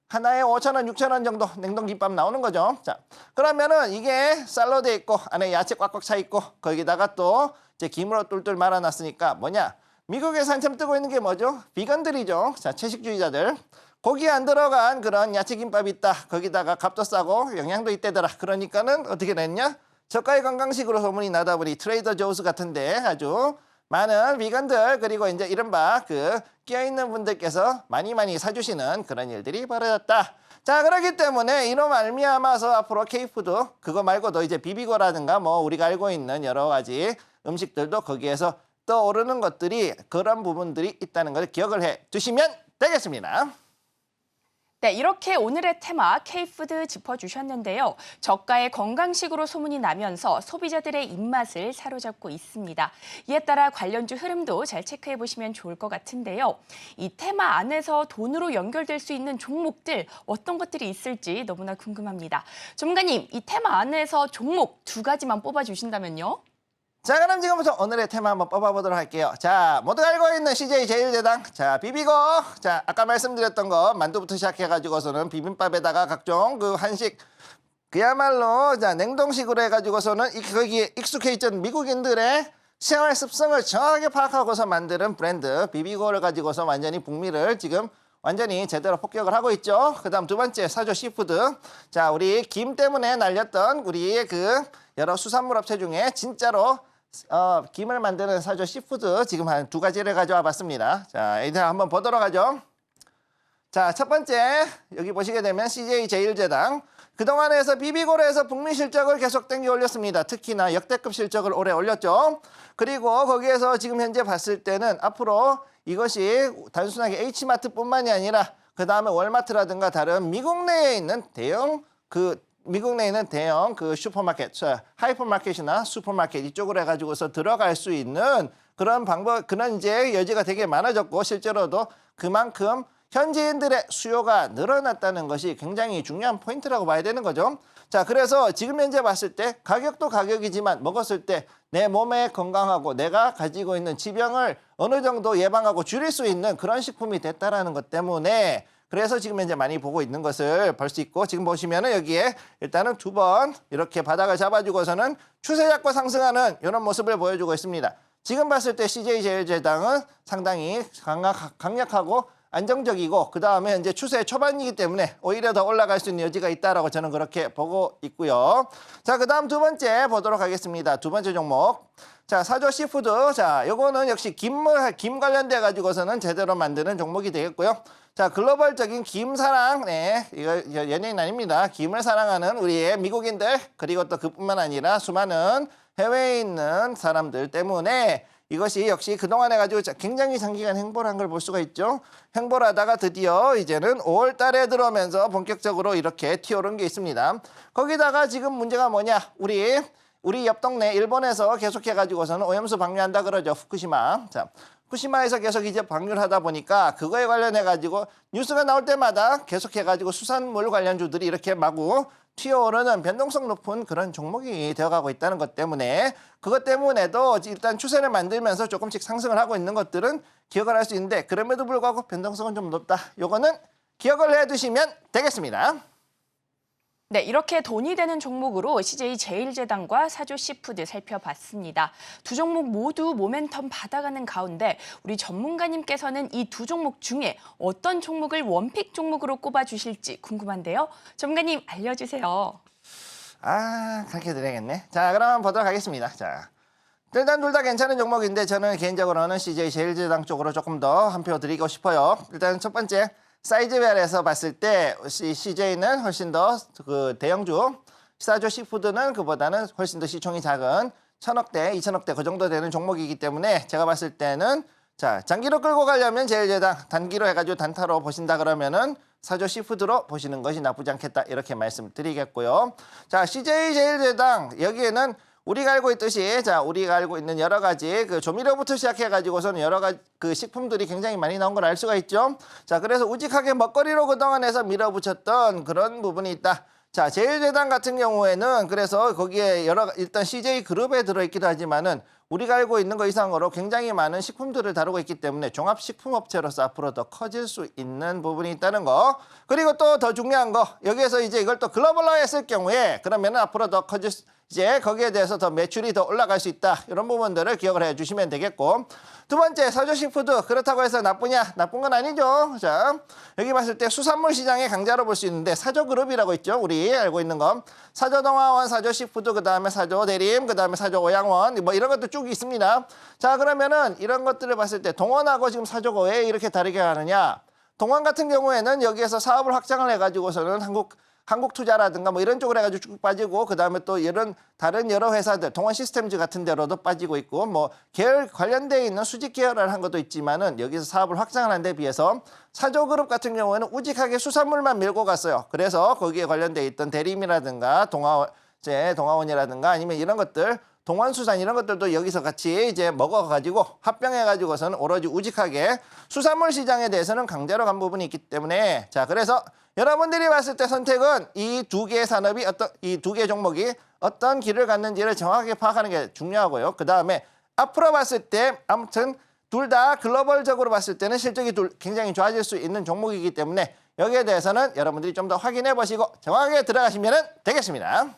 하나에 5,000원, 6,000원 정도 냉동김밥 나오는 거죠. 자, 그러면은 이게 샐러드에 있고 안에 야채 꽉꽉 차 있고 거기다가 또 이제 김으로 뚫뚫 말아놨으니까 뭐냐? 미국에서 한참 뜨고 있는 게 뭐죠? 비건들이죠. 자, 채식주의자들. 고기 안 들어간 그런 야채김밥이 있다. 거기다가 값도 싸고 영양도 있대더라. 그러니까는 어떻게 됐냐? 저가의 건강식으로 소문이 나다 보니 트레이더 조스 같은데 아주 많은 비건들 그리고 이제 이른바 그 끼어있는 분들께서 많이 사주시는 그런 일들이 벌어졌다. 자, 그렇기 때문에 이로 말미암아서 앞으로 K푸드 그거 말고도 이제 비비고라든가 뭐 우리가 알고 있는 여러 가지 음식들도 거기에서 떠오르는 것들이 그런 부분들이 있다는 걸 기억을 해 두시면 되겠습니다. 네, 이렇게 오늘의 테마 K푸드 짚어주셨는데요. 저가의 건강식으로 소문이 나면서 소비자들의 입맛을 사로잡고 있습니다. 이에 따라 관련주 흐름도 잘 체크해보시면 좋을 것 같은데요. 이 테마 안에서 돈으로 연결될 수 있는 종목들 어떤 것들이 있을지 너무나 궁금합니다. 전문가님, 이 테마 안에서 종목 2가지만 뽑아주신다면요? 자, 그럼 지금부터 오늘의 테마 한번 뽑아보도록 할게요. 자, 모두가 알고 있는 CJ 제일제당. 자, 비비고. 자, 아까 말씀드렸던 거 만두부터 시작해가지고서는 비빔밥에다가 각종 그 한식 그야말로 자 냉동식으로 해가지고서는 거기에 익숙해 있던 미국인들의 생활 습성을 정확하게 파악하고서 만드는 브랜드 비비고를 가지고서 완전히 북미를 지금 완전히 제대로 폭격을 하고 있죠. 그다음 두 번째 사조 시푸드. 자, 우리 김 때문에 날렸던 우리의 그 여러 수산물 업체 중에 진짜로 김을 만드는 사조 시푸드 지금 한 2가지를 가져와 봤습니다. 자, 이제 한번 보도록 하죠. 자, 첫 번째 여기 보시게 되면 CJ 제일제당. 그동안에서 비비고래에서 북미 실적을 계속 땡겨 올렸습니다. 특히나 역대급 실적을 올해 올렸죠. 그리고 거기에서 지금 현재 봤을 때는 앞으로 이것이 단순하게 H마트뿐만이 아니라 그 다음에 월마트라든가 다른 미국 내에 있는 대형 그 슈퍼마켓, 하이퍼마켓이나 슈퍼마켓 이쪽으로 해가지고서 들어갈 수 있는 그런 그런 이제 여지가 되게 많아졌고 실제로도 그만큼 현지인들의 수요가 늘어났다는 것이 굉장히 중요한 포인트라고 봐야 되는 거죠. 자, 그래서 지금 현재 봤을 때 가격도 가격이지만 먹었을 때 내 몸에 건강하고 내가 가지고 있는 지병을 어느 정도 예방하고 줄일 수 있는 그런 식품이 됐다라는 것 때문에 그래서 지금 현재 많이 보고 있는 것을 볼 수 있고 지금 보시면은 여기에 일단은 2번 이렇게 바닥을 잡아주고서는 추세 잡고 상승하는 이런 모습을 보여주고 있습니다. 지금 봤을 때 CJ 제일제당은 상당히 강력하고 안정적이고 그 다음에 이제 추세 초반이기 때문에 오히려 더 올라갈 수 있는 여지가 있다라고 저는 그렇게 보고 있고요. 자, 그 다음 두 번째 보도록 하겠습니다. 두 번째 종목. 자, 사조 시푸드. 자, 요거는 역시 김 관련돼 가지고서는 제대로 만드는 종목이 되겠고요. 자, 글로벌적인 김 사랑. 네, 이거 연예인 아닙니다. 김을 사랑하는 우리의 미국인들 그리고 또 그뿐만 아니라 수많은 해외에 있는 사람들 때문에 이것이 역시 그동안 해가지고 굉장히 장기간 행보를 한 걸 볼 수가 있죠. 행보를 하다가 드디어 이제는 5월 달에 들어오면서 본격적으로 이렇게 튀어오른 게 있습니다. 거기다가 지금 문제가 뭐냐. 우리 옆 동네 일본에서 계속해가지고서는 오염수 방류한다 그러죠. 후쿠시마. 자, 후쿠시마에서 계속 이제 방류를 하다 보니까 그거에 관련해가지고 뉴스가 나올 때마다 계속해가지고 수산물 관련주들이 이렇게 마구 튀어오르는 변동성 높은 그런 종목이 되어가고 있다는 것 때문에 그것 때문에도 일단 추세를 만들면서 조금씩 상승을 하고 있는 것들은 기억을 할 수 있는데 그럼에도 불구하고 변동성은 좀 높다. 요거는 기억을 해두시면 되겠습니다. 네, 이렇게 돈이 되는 종목으로 CJ 제일제당과 사조 시푸드 살펴봤습니다. 두 종목 모두 모멘텀 받아가는 가운데 우리 전문가님께서는 이 두 종목 중에 어떤 종목을 원픽 종목으로 꼽아주실지 궁금한데요. 전문가님 알려주세요. 그렇게 드려야겠네. 자, 그럼 보도록 하겠습니다. 자, 일단 둘 다 괜찮은 종목인데 저는 개인적으로는 CJ 제일제당 쪽으로 조금 더 한 표 드리고 싶어요. 일단 첫 번째. 사이즈별에서 봤을 때 CJ는 훨씬 더 그 대형주, 사조 시푸드는 그보다는 훨씬 더 시총이 작은 1,000억대, 2,000억대 그 정도 되는 종목이기 때문에 제가 봤을 때는 자 장기로 끌고 가려면 제일제당, 단기로 해가지고 단타로 보신다 그러면은 사조 시푸드로 보시는 것이 나쁘지 않겠다 이렇게 말씀드리겠고요. 자, CJ 제일제당 여기에는 우리가 알고 있듯이 우리가 알고 있는 여러 가지 그 조미료부터 시작해가지고서는 여러 가지 그 식품들이 굉장히 많이 나온 걸 알 수가 있죠. 자, 그래서 우직하게 먹거리로 그동안 해서 밀어붙였던 그런 부분이 있다. 자, 제일재단 같은 경우에는 그래서 거기에 일단 CJ 그룹에 들어있기도 하지만은 우리가 알고 있는 것 이상으로 굉장히 많은 식품들을 다루고 있기 때문에 종합식품업체로서 앞으로 더 커질 수 있는 부분이 있다는 거. 그리고 또 더 중요한 거, 여기에서 이제 이걸 또 글로벌화했을 경우에 그러면은 앞으로 더 커질 수, 이제 거기에 대해서 더 매출이 더 올라갈 수 있다. 이런 부분들을 기억을 해주시면 되겠고. 두 번째, 사조식푸드. 그렇다고 해서 나쁘냐? 나쁜 건 아니죠. 자, 여기 봤을 때 수산물 시장의 강자로 볼 수 있는데 사조그룹이라고 있죠. 우리 알고 있는 거. 사조동화원, 사조식푸드, 그다음에 사조대림, 그다음에 사조오양원 뭐 이런 것도 쭉 있습니다. 자, 그러면은 이런 것들을 봤을 때 동원하고 지금 사조가 왜 이렇게 다르게 하느냐? 동원 같은 경우에는 여기에서 사업을 확장을 해가지고서는 한국투자라든가 뭐 이런 쪽으로 해가지고 쭉 빠지고 그다음에 또 이런 다른 여러 회사들 동원 시스템즈 같은 데로도 빠지고 있고 뭐 계열 관련되어 있는 수직 계열을 한 것도 있지만은 여기서 사업을 확장하는 데 비해서 사조그룹 같은 경우에는 우직하게 수산물만 밀고 갔어요. 그래서 거기에 관련되어 있던 대림이라든가 동화원이라든가 아니면 이런 것들 동원수산 이런 것들도 여기서 같이 이제 먹어가지고 합병해가지고서는 오로지 우직하게 수산물 시장에 대해서는 강자로 간 부분이 있기 때문에 자 그래서 여러분들이 봤을 때 선택은 이 두 개의 산업이 이 두 개의 종목이 어떤 길을 갔는지를 정확하게 파악하는 게 중요하고요. 그 다음에 앞으로 봤을 때 아무튼 둘 다 글로벌적으로 봤을 때는 실적이 굉장히 좋아질 수 있는 종목이기 때문에 여기에 대해서는 여러분들이 좀 더 확인해 보시고 정확하게 들어가시면 되겠습니다.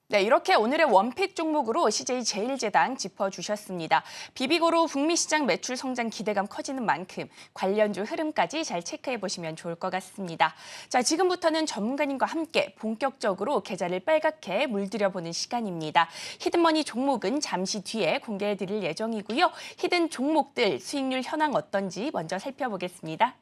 네, 이렇게 오늘의 원픽 종목으로 CJ 제일제당 짚어주셨습니다. 비비고로 북미 시장 매출 성장 기대감 커지는 만큼 관련주 흐름까지 잘 체크해보시면 좋을 것 같습니다. 자, 지금부터는 전문가님과 함께 본격적으로 계좌를 빨갛게 물들여보는 시간입니다. 히든머니 종목은 잠시 뒤에 공개해드릴 예정이고요. 히든 종목들 수익률 현황 어떤지 먼저 살펴보겠습니다.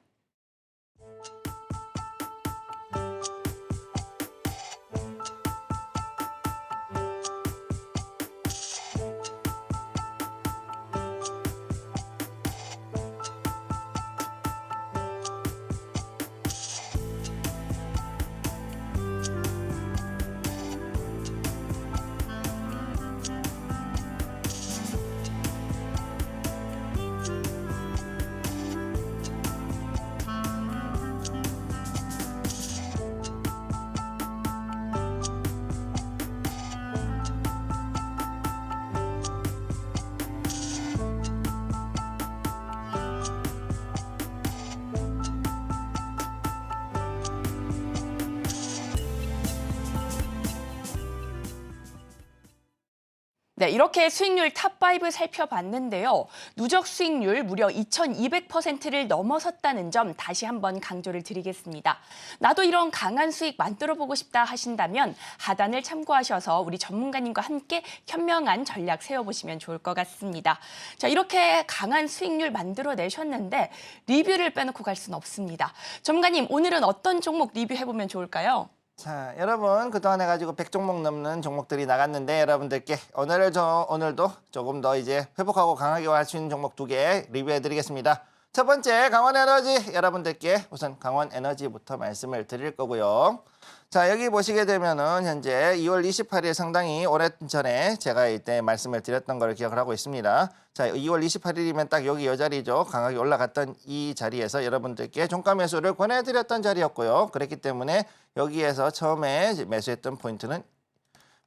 네, 이렇게 수익률 탑5 살펴봤는데요. 누적 수익률 무려 2200%를 넘어섰다는 점 다시 한번 강조를 드리겠습니다. 나도 이런 강한 수익 만들어보고 싶다 하신다면 하단을 참고하셔서 우리 전문가님과 함께 현명한 전략 세워보시면 좋을 것 같습니다. 자, 이렇게 강한 수익률 만들어내셨는데 리뷰를 빼놓고 갈 수는 없습니다. 전문가님, 오늘은 어떤 종목 리뷰해보면 좋을까요? 자, 여러분 그동안 해가지고 100종목 넘는 종목들이 나갔는데 여러분들께 오늘도 조금 더 이제 회복하고 강하게 할 수 있는 종목 2개 리뷰해드리겠습니다. 첫 번째 강원에너지 여러분들께 우선 강원에너지부터 말씀을 드릴 거고요. 자, 여기 보시게 되면은 현재 2월 28일 상당히 오래전에 제가 이때 말씀을 드렸던 걸 기억을 하고 있습니다. 자, 2월 28일이면 딱 여기 이 자리죠. 강하게 올라갔던 이 자리에서 여러분들께 종가 매수를 권해드렸던 자리였고요. 그렇기 때문에 여기에서 처음에 매수했던 포인트는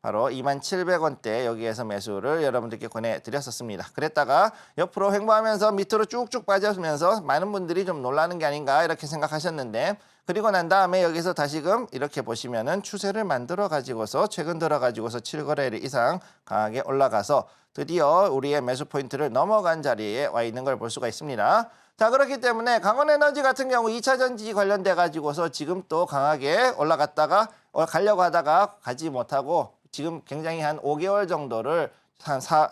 바로 27,700원대 여기에서 매수를 여러분들께 권해드렸었습니다. 그랬다가 옆으로 횡보하면서 밑으로 쭉쭉 빠져면서 많은 분들이 좀 놀라는 게 아닌가 이렇게 생각하셨는데 그리고 난 다음에 여기서 다시금 이렇게 보시면은 추세를 만들어 가지고서 최근 들어 가지고서 7거래일 이상 강하게 올라가서 드디어 우리의 매수 포인트를 넘어간 자리에 와 있는 걸 볼 수가 있습니다. 자, 그렇기 때문에 강원에너지 같은 경우 2차 전지 관련돼 가지고서 지금 또 강하게 올라갔다가 가려고 하다가 가지 못하고 지금 굉장히 한 5개월 정도를 한 3,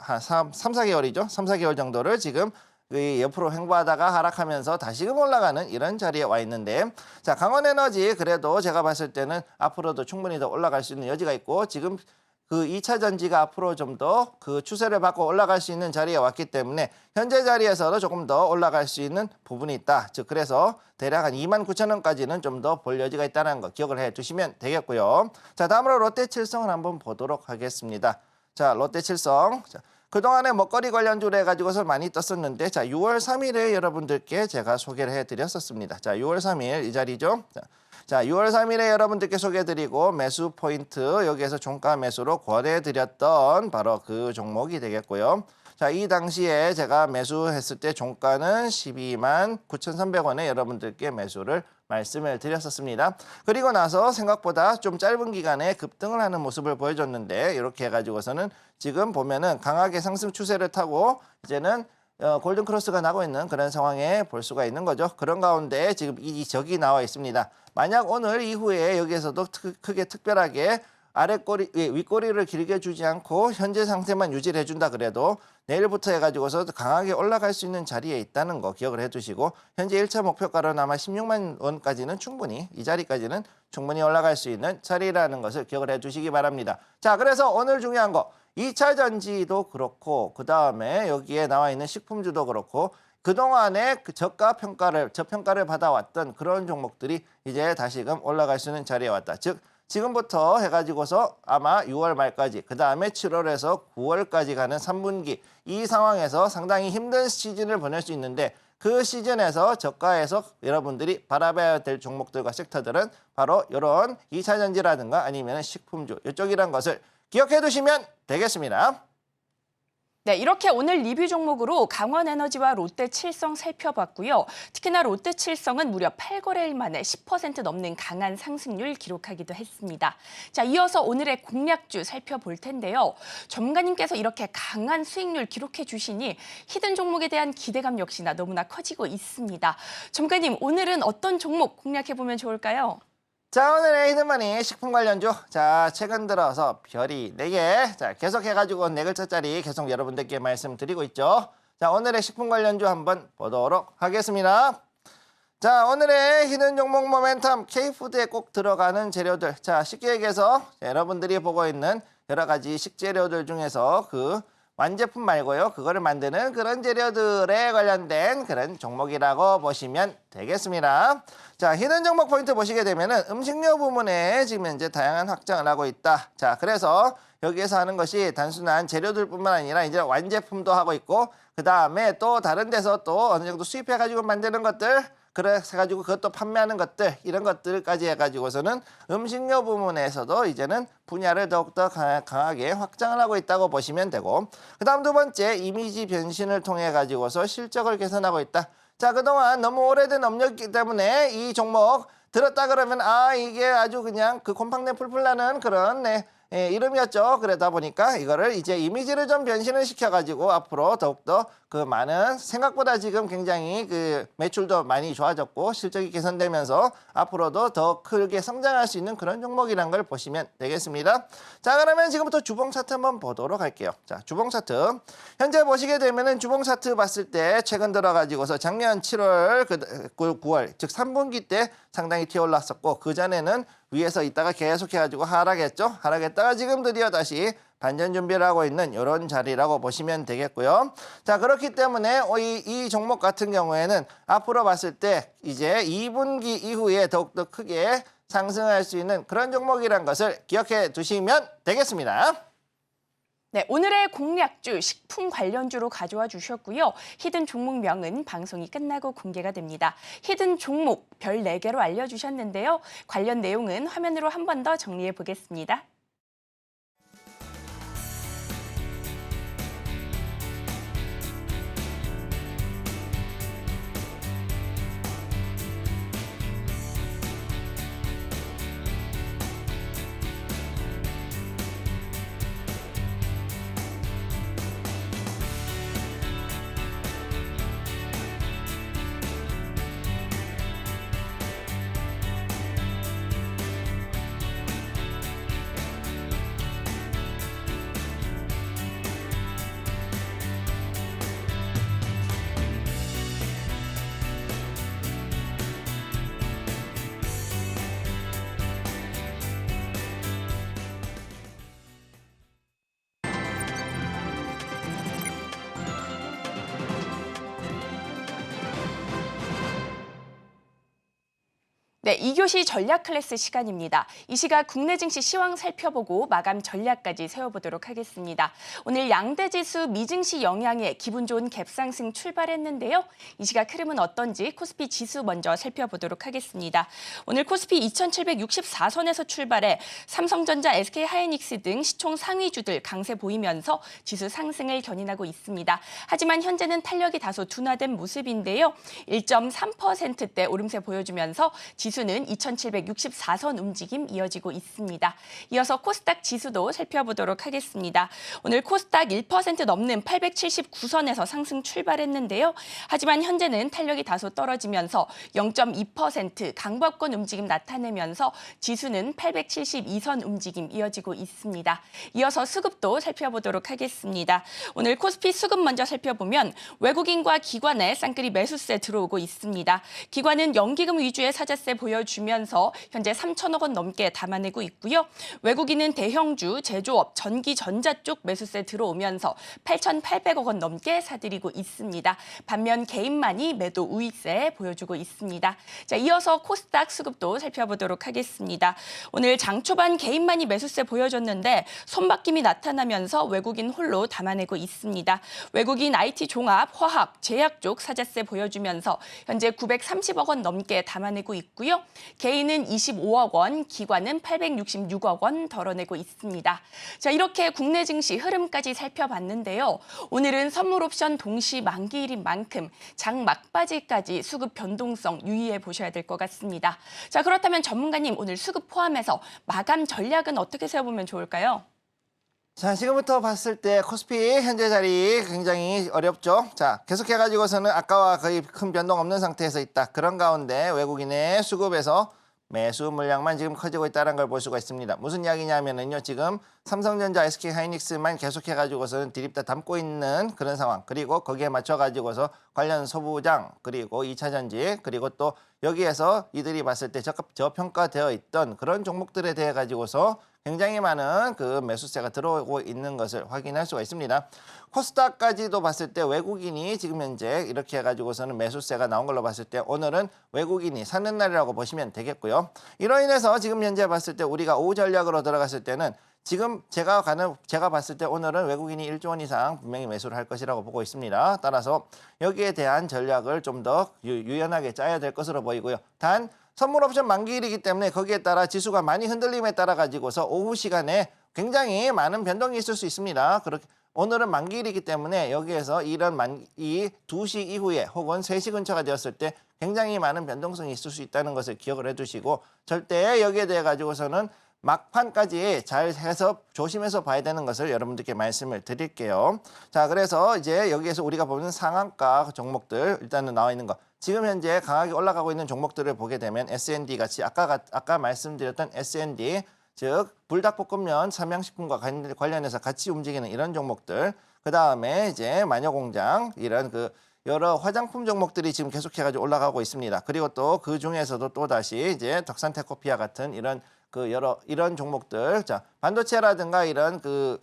4개월이죠. 3, 4개월 정도를 지금 옆으로 횡보하다가 하락하면서 다시금 올라가는 이런 자리에 와 있는데 자, 강원에너지 그래도 제가 봤을 때는 앞으로도 충분히 더 올라갈 수 있는 여지가 있고 지금 그 2차 전지가 앞으로 좀 더 그 추세를 받고 올라갈 수 있는 자리에 왔기 때문에 현재 자리에서도 조금 더 올라갈 수 있는 부분이 있다. 즉 그래서 대략 한 29,000원까지는 좀 더 볼 여지가 있다는 거 기억을 해두시면 되겠고요. 자, 다음으로 롯데칠성을 한번 보도록 하겠습니다. 자, 롯데칠성. 자, 그동안에 먹거리 관련주로 해가지고서 많이 떴었는데 자 6월 3일에 여러분들께 제가 소개를 해드렸었습니다. 자 6월 3일 이 자리죠. 자 6월 3일에 여러분들께 소개해드리고 매수 포인트 여기에서 종가 매수로 권해드렸던 바로 그 종목이 되겠고요. 자, 이 당시에 제가 매수했을 때 종가는 12만 9,300원에 여러분들께 매수를 말씀을 드렸었습니다. 그리고 나서 생각보다 좀 짧은 기간에 급등을 하는 모습을 보여줬는데 이렇게 해가지고서는 지금 보면은 강하게 상승 추세를 타고 이제는 골든 크로스가 나고 있는 그런 상황에 볼 수가 있는 거죠. 그런 가운데 지금 이 적이 나와 있습니다. 만약 오늘 이후에 여기에서도 크게 특별하게 윗꼬리를 길게 주지 않고 현재 상태만 유지를 해준다 그래도 내일부터 해가지고서 강하게 올라갈 수 있는 자리에 있다는 거 기억을 해두시고 현재 1차 목표가로는 아마 16만 원까지는 충분히 이 자리까지는 충분히 올라갈 수 있는 자리라는 것을 기억을 해두시기 바랍니다. 자, 그래서 오늘 중요한 거 2차 전지도 그렇고 그 다음에 여기에 나와 있는 식품주도 그렇고 그동안에 그 저평가를 받아왔던 그런 종목들이 이제 다시금 올라갈 수 있는 자리에 왔다. 즉 지금부터 해가지고서 아마 6월 말까지 그 다음에 7월에서 9월까지 가는 3분기 이 상황에서 상당히 힘든 시즌을 보낼 수 있는데 그 시즌에서 저가에서 여러분들이 바라봐야 될 종목들과 섹터들은 바로 이런 2차 전지라든가 아니면 식품주 이쪽이란 것을 기억해 두시면 되겠습니다. 네, 이렇게 오늘 리뷰 종목으로 강원에너지와 롯데칠성 살펴봤고요. 특히나 롯데칠성은 무려 8거래일 만에 10% 넘는 강한 상승률 기록하기도 했습니다. 자, 이어서 오늘의 공략주 살펴볼 텐데요. 전문가님께서 이렇게 강한 수익률 기록해 주시니 히든 종목에 대한 기대감 역시나 너무나 커지고 있습니다. 전문가님, 오늘은 어떤 종목 공략해보면 좋을까요? 자, 오늘의 히든머니 식품 관련주. 자, 최근 들어서 별이 4개. 자, 계속 해가지고 4글자짜리 계속 여러분들께 말씀드리고 있죠. 자, 오늘의 식품 관련주 한번 보도록 하겠습니다. 자, 오늘의 히든 종목 모멘텀 K푸드에 꼭 들어가는 재료들. 자, 쉽게 얘기해서 여러분들이 보고 있는 여러 가지 식재료들 중에서 그 완제품 말고요. 그거를 만드는 그런 재료들에 관련된 그런 종목이라고 보시면 되겠습니다. 자, 히든 종목 포인트 보시게 되면은 음식료 부문에 지금 현재 다양한 확장을 하고 있다. 자, 그래서 여기에서 하는 것이 단순한 재료들뿐만 아니라 이제 완제품도 하고 있고 그 다음에 또 다른 데서 또 어느 정도 수입해가지고 만드는 것들 그래서 해가지고 그것도 판매하는 것들 이런 것들까지 해가지고서는 음식료 부문에서도 이제는 분야를 더욱더 강하게 확장을 하고 있다고 보시면 되고 그 다음 두 번째 이미지 변신을 통해 가지고서 실적을 개선하고 있다. 자, 그동안 너무 오래된 업력이기 때문에 이 종목 들었다 그러면 아 이게 아주 그냥 그 곰팡내 풀풀 나는 그런 이름이었죠. 그러다 보니까 이거를 이제 이미지를 좀 변신을 시켜가지고 앞으로 더욱더 그 많은 생각보다 지금 굉장히 그 매출도 많이 좋아졌고 실적이 개선되면서 앞으로도 더 크게 성장할 수 있는 그런 종목이란 걸 보시면 되겠습니다. 자, 그러면 지금부터 주봉 차트 한번 보도록 할게요. 자, 주봉 차트. 현재 보시게 되면은 주봉 차트 봤을 때 최근 들어가지고서 작년 7월, 9월, 즉 3분기 때 상당히 튀어 올랐었고 그 전에는 위에서 있다가 계속 해가지고 하락했죠. 하락했다가 지금 드디어 다시 반전 준비를 하고 있는 이런 자리라고 보시면 되겠고요. 자, 그렇기 때문에 이 종목 같은 경우에는 앞으로 봤을 때 이제 2분기 이후에 더욱더 크게 상승할 수 있는 그런 종목이란 것을 기억해 두시면 되겠습니다. 네, 오늘의 공략주 식품 관련주로 가져와 주셨고요. 히든 종목명은 방송이 끝나고 공개가 됩니다. 히든 종목 별 4개로 알려주셨는데요. 관련 내용은 화면으로 한 번 더 정리해 보겠습니다. 네, 2교시 전략 클래스 시간입니다. 이 시각 국내 증시 시황 살펴보고 마감 전략까지 세워보도록 하겠습니다. 오늘 양대 지수 미증시 영향에 기분 좋은 갭상승 출발했는데요. 이 시각 흐름은 어떤지 코스피 지수 먼저 살펴보도록 하겠습니다. 오늘 코스피 2764선에서 출발해 삼성전자, SK하이닉스 등 시총 상위주들 강세 보이면서 지수 상승을 견인하고 있습니다. 하지만 현재는 탄력이 다소 둔화된 모습인데요. 1.3%대 오름세 보여주면서 지수는 2764선 움직임 이어지고 있습니다. 이어서 코스닥 지수도 살펴보도록 하겠습니다. 오늘 코스닥 1% 넘는 879선에서 상승 출발했는데요. 하지만 현재는 탄력이 다소 떨어지면서 0.2% 강보권 움직임 나타내면서 지수는 872선 움직임 이어지고 있습니다. 이어서 수급도 살펴보도록 하겠습니다. 오늘 코스피 수급 먼저 살펴보면 외국인과 기관의 쌍끌이 매수세 들어오고 있습니다. 기관은 연기금 위주의 사자세 보여주면서 현재 3천억 원 넘게 담아내고 있고요. 외국인은 대형주, 제조업, 전기, 전자 쪽 매수세 들어오면서 8,800억 원 넘게 사들이고 있습니다. 반면 개인만이 매도 우익세 보여주고 있습니다. 자, 이어서 코스닥 수급도 살펴보도록 하겠습니다. 오늘 장 초반 개인만이 매수세 보여줬는데 손바뀜이 나타나면서 외국인 홀로 담아내고 있습니다. 외국인 IT 종합, 화학, 제약 쪽 사자세 보여주면서 현재 930억 원 넘게 담아내고 있고요. 개인은 25억 원, 기관은 866억 원 덜어내고 있습니다. 자, 이렇게 국내 증시 흐름까지 살펴봤는데요. 오늘은 선물 옵션 동시 만기일인 만큼 장 막바지까지 수급 변동성 유의해 보셔야 될 것 같습니다. 자, 그렇다면 전문가님 오늘 수급 포함해서 마감 전략은 어떻게 세워보면 좋을까요? 자, 지금부터 봤을 때 코스피 현재 자리 굉장히 어렵죠. 자, 계속해가지고서는 아까와 거의 큰 변동 없는 상태에서 있다. 그런 가운데 외국인의 수급에서 매수 물량만 지금 커지고 있다는 걸 볼 수가 있습니다. 무슨 이야기냐면은요, 지금 삼성전자, SK하이닉스만 계속해가지고서는 디립다 담고 있는 그런 상황. 그리고 거기에 맞춰가지고서 관련 소부장, 그리고 2차전지, 그리고 또 여기에서 이들이 봤을 때 저평가되어 있던 그런 종목들에 대해 가지고서 굉장히 많은 그 매수세가 들어오고 있는 것을 확인할 수가 있습니다. 코스닥까지도 봤을 때 외국인이 지금 현재 이렇게 해가지고서는 매수세가 나온 걸로 봤을 때 오늘은 외국인이 사는 날이라고 보시면 되겠고요. 이로 인해서 지금 현재 봤을 때 우리가 오후 전략으로 들어갔을 때는 지금 제가 봤을 때 오늘은 외국인이 1조 원 이상 분명히 매수를 할 것이라고 보고 있습니다. 따라서 여기에 대한 전략을 좀 더 유연하게 짜야 될 것으로 보이고요. 단 선물 옵션 만기일이기 때문에 거기에 따라 지수가 많이 흔들림에 따라 가지고서 오후 시간에 굉장히 많은 변동이 있을 수 있습니다. 그렇게 오늘은 만기일이기 때문에 여기에서 이 2시 이후에 혹은 3시 근처가 되었을 때 굉장히 많은 변동성이 있을 수 있다는 것을 기억을 해두시고 절대 여기에 대해 가지고서는 막판까지 잘 해서 조심해서 봐야 되는 것을 여러분들께 말씀을 드릴게요. 자, 그래서 이제 여기에서 우리가 보는 상한가 종목들 일단은 나와 있는 거. 지금 현재 강하게 올라가고 있는 종목들을 보게 되면 S&D 같이 아까 말씀드렸던 S&D, 즉 불닭볶음면, 삼양식품과 관련해서 같이 움직이는 이런 종목들. 그다음에 이제 마녀공장 이런 그 여러 화장품 종목들이 지금 계속해가지고 올라가고 있습니다. 그리고 또 그 중에서도 또 다시 이제 덕산테코피아 같은 이런 종목들, 자 반도체라든가 이런 그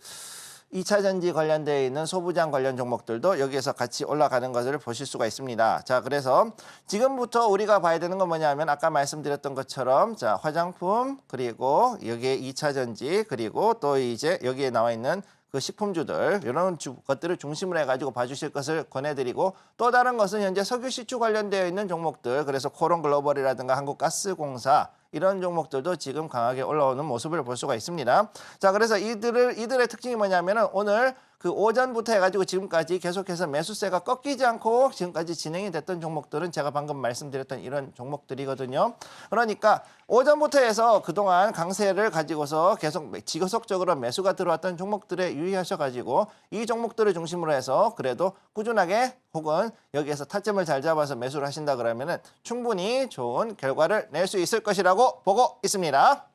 2차 전지 관련되어 있는 소부장 관련 종목들도 여기에서 같이 올라가는 것을 보실 수가 있습니다. 자, 그래서 지금부터 우리가 봐야 되는 건 뭐냐면 아까 말씀드렸던 것처럼 자, 화장품 그리고 여기에 2차 전지 그리고 또 이제 여기에 나와 있는 그 식품주들 이런 것들을 중심으로 해가지고 봐주실 것을 권해드리고 또 다른 것은 현재 석유 시추 관련되어 있는 종목들 그래서 코론글로벌이라든가 한국가스공사 이런 종목들도 지금 강하게 올라오는 모습을 볼 수가 있습니다. 자, 그래서 이들의 특징이 뭐냐면은 오늘 그 오전부터 해가지고 지금까지 계속해서 매수세가 꺾이지 않고 지금까지 진행이 됐던 종목들은 제가 방금 말씀드렸던 이런 종목들이거든요. 그러니까 오전부터 해서 그동안 강세를 가지고서 계속 지속적으로 매수가 들어왔던 종목들에 유의하셔가지고 이 종목들을 중심으로 해서 그래도 꾸준하게 혹은 여기에서 타점을 잘 잡아서 매수를 하신다 그러면은 충분히 좋은 결과를 낼 수 있을 것이라고 보고 있습니다.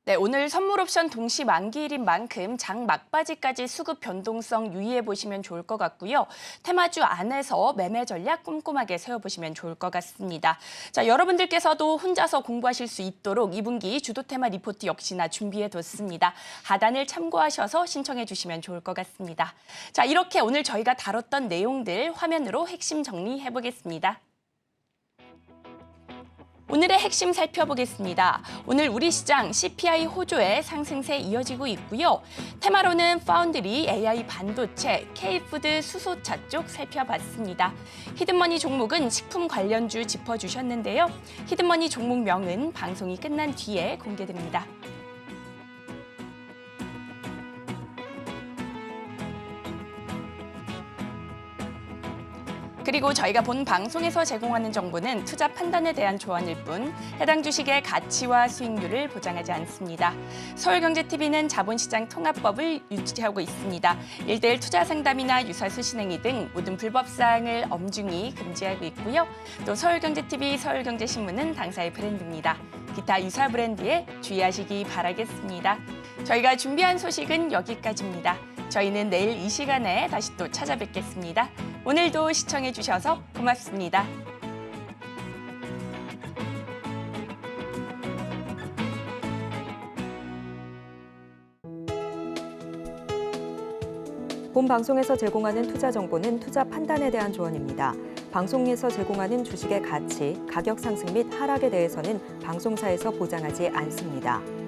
네, 오늘 선물 옵션 동시 만기일인 만큼 장 막바지까지 수급 변동성 유의해 보시면 좋을 것 같고요. 테마주 안에서 매매 전략 꼼꼼하게 세워보시면 좋을 것 같습니다. 자, 여러분들께서도 혼자서 공부하실 수 있도록 2분기 주도 테마 리포트 역시나 준비해뒀습니다. 하단을 참고하셔서 신청해 주시면 좋을 것 같습니다. 자, 이렇게 오늘 저희가 다뤘던 내용들 화면으로 핵심 정리해 보겠습니다. 오늘의 핵심 살펴보겠습니다. 오늘 우리 시장 CPI 호조의 상승세 이어지고 있고요. 테마로는 파운드리, AI 반도체, K푸드, 수소차 쪽 살펴봤습니다. 히든머니 종목은 식품 관련주 짚어주셨는데요. 히든머니 종목명은 방송이 끝난 뒤에 공개됩니다. 그리고 저희가 본 방송에서 제공하는 정보는 투자 판단에 대한 조언일 뿐 해당 주식의 가치와 수익률을 보장하지 않습니다. 서울경제TV는 자본시장 통합법을 유지하고 있습니다. 1:1 투자 상담이나 유사수 신행위 등 모든 불법사항을 엄중히 금지하고 있고요. 또 서울경제TV, 서울경제신문은 당사의 브랜드입니다. 기타 유사 브랜드에 주의하시기 바라겠습니다. 저희가 준비한 소식은 여기까지입니다. 저희는 내일 이 시간에 다시 또 찾아뵙겠습니다. 오늘도 시청해 주셔서 고맙습니다. 본 방송에서 제공하는 투자 정보는 투자 판단에 대한 조언입니다. 방송에서 제공하는 주식의 가치, 가격 상승 및 하락에 대해서는 방송사에서 보장하지 않습니다.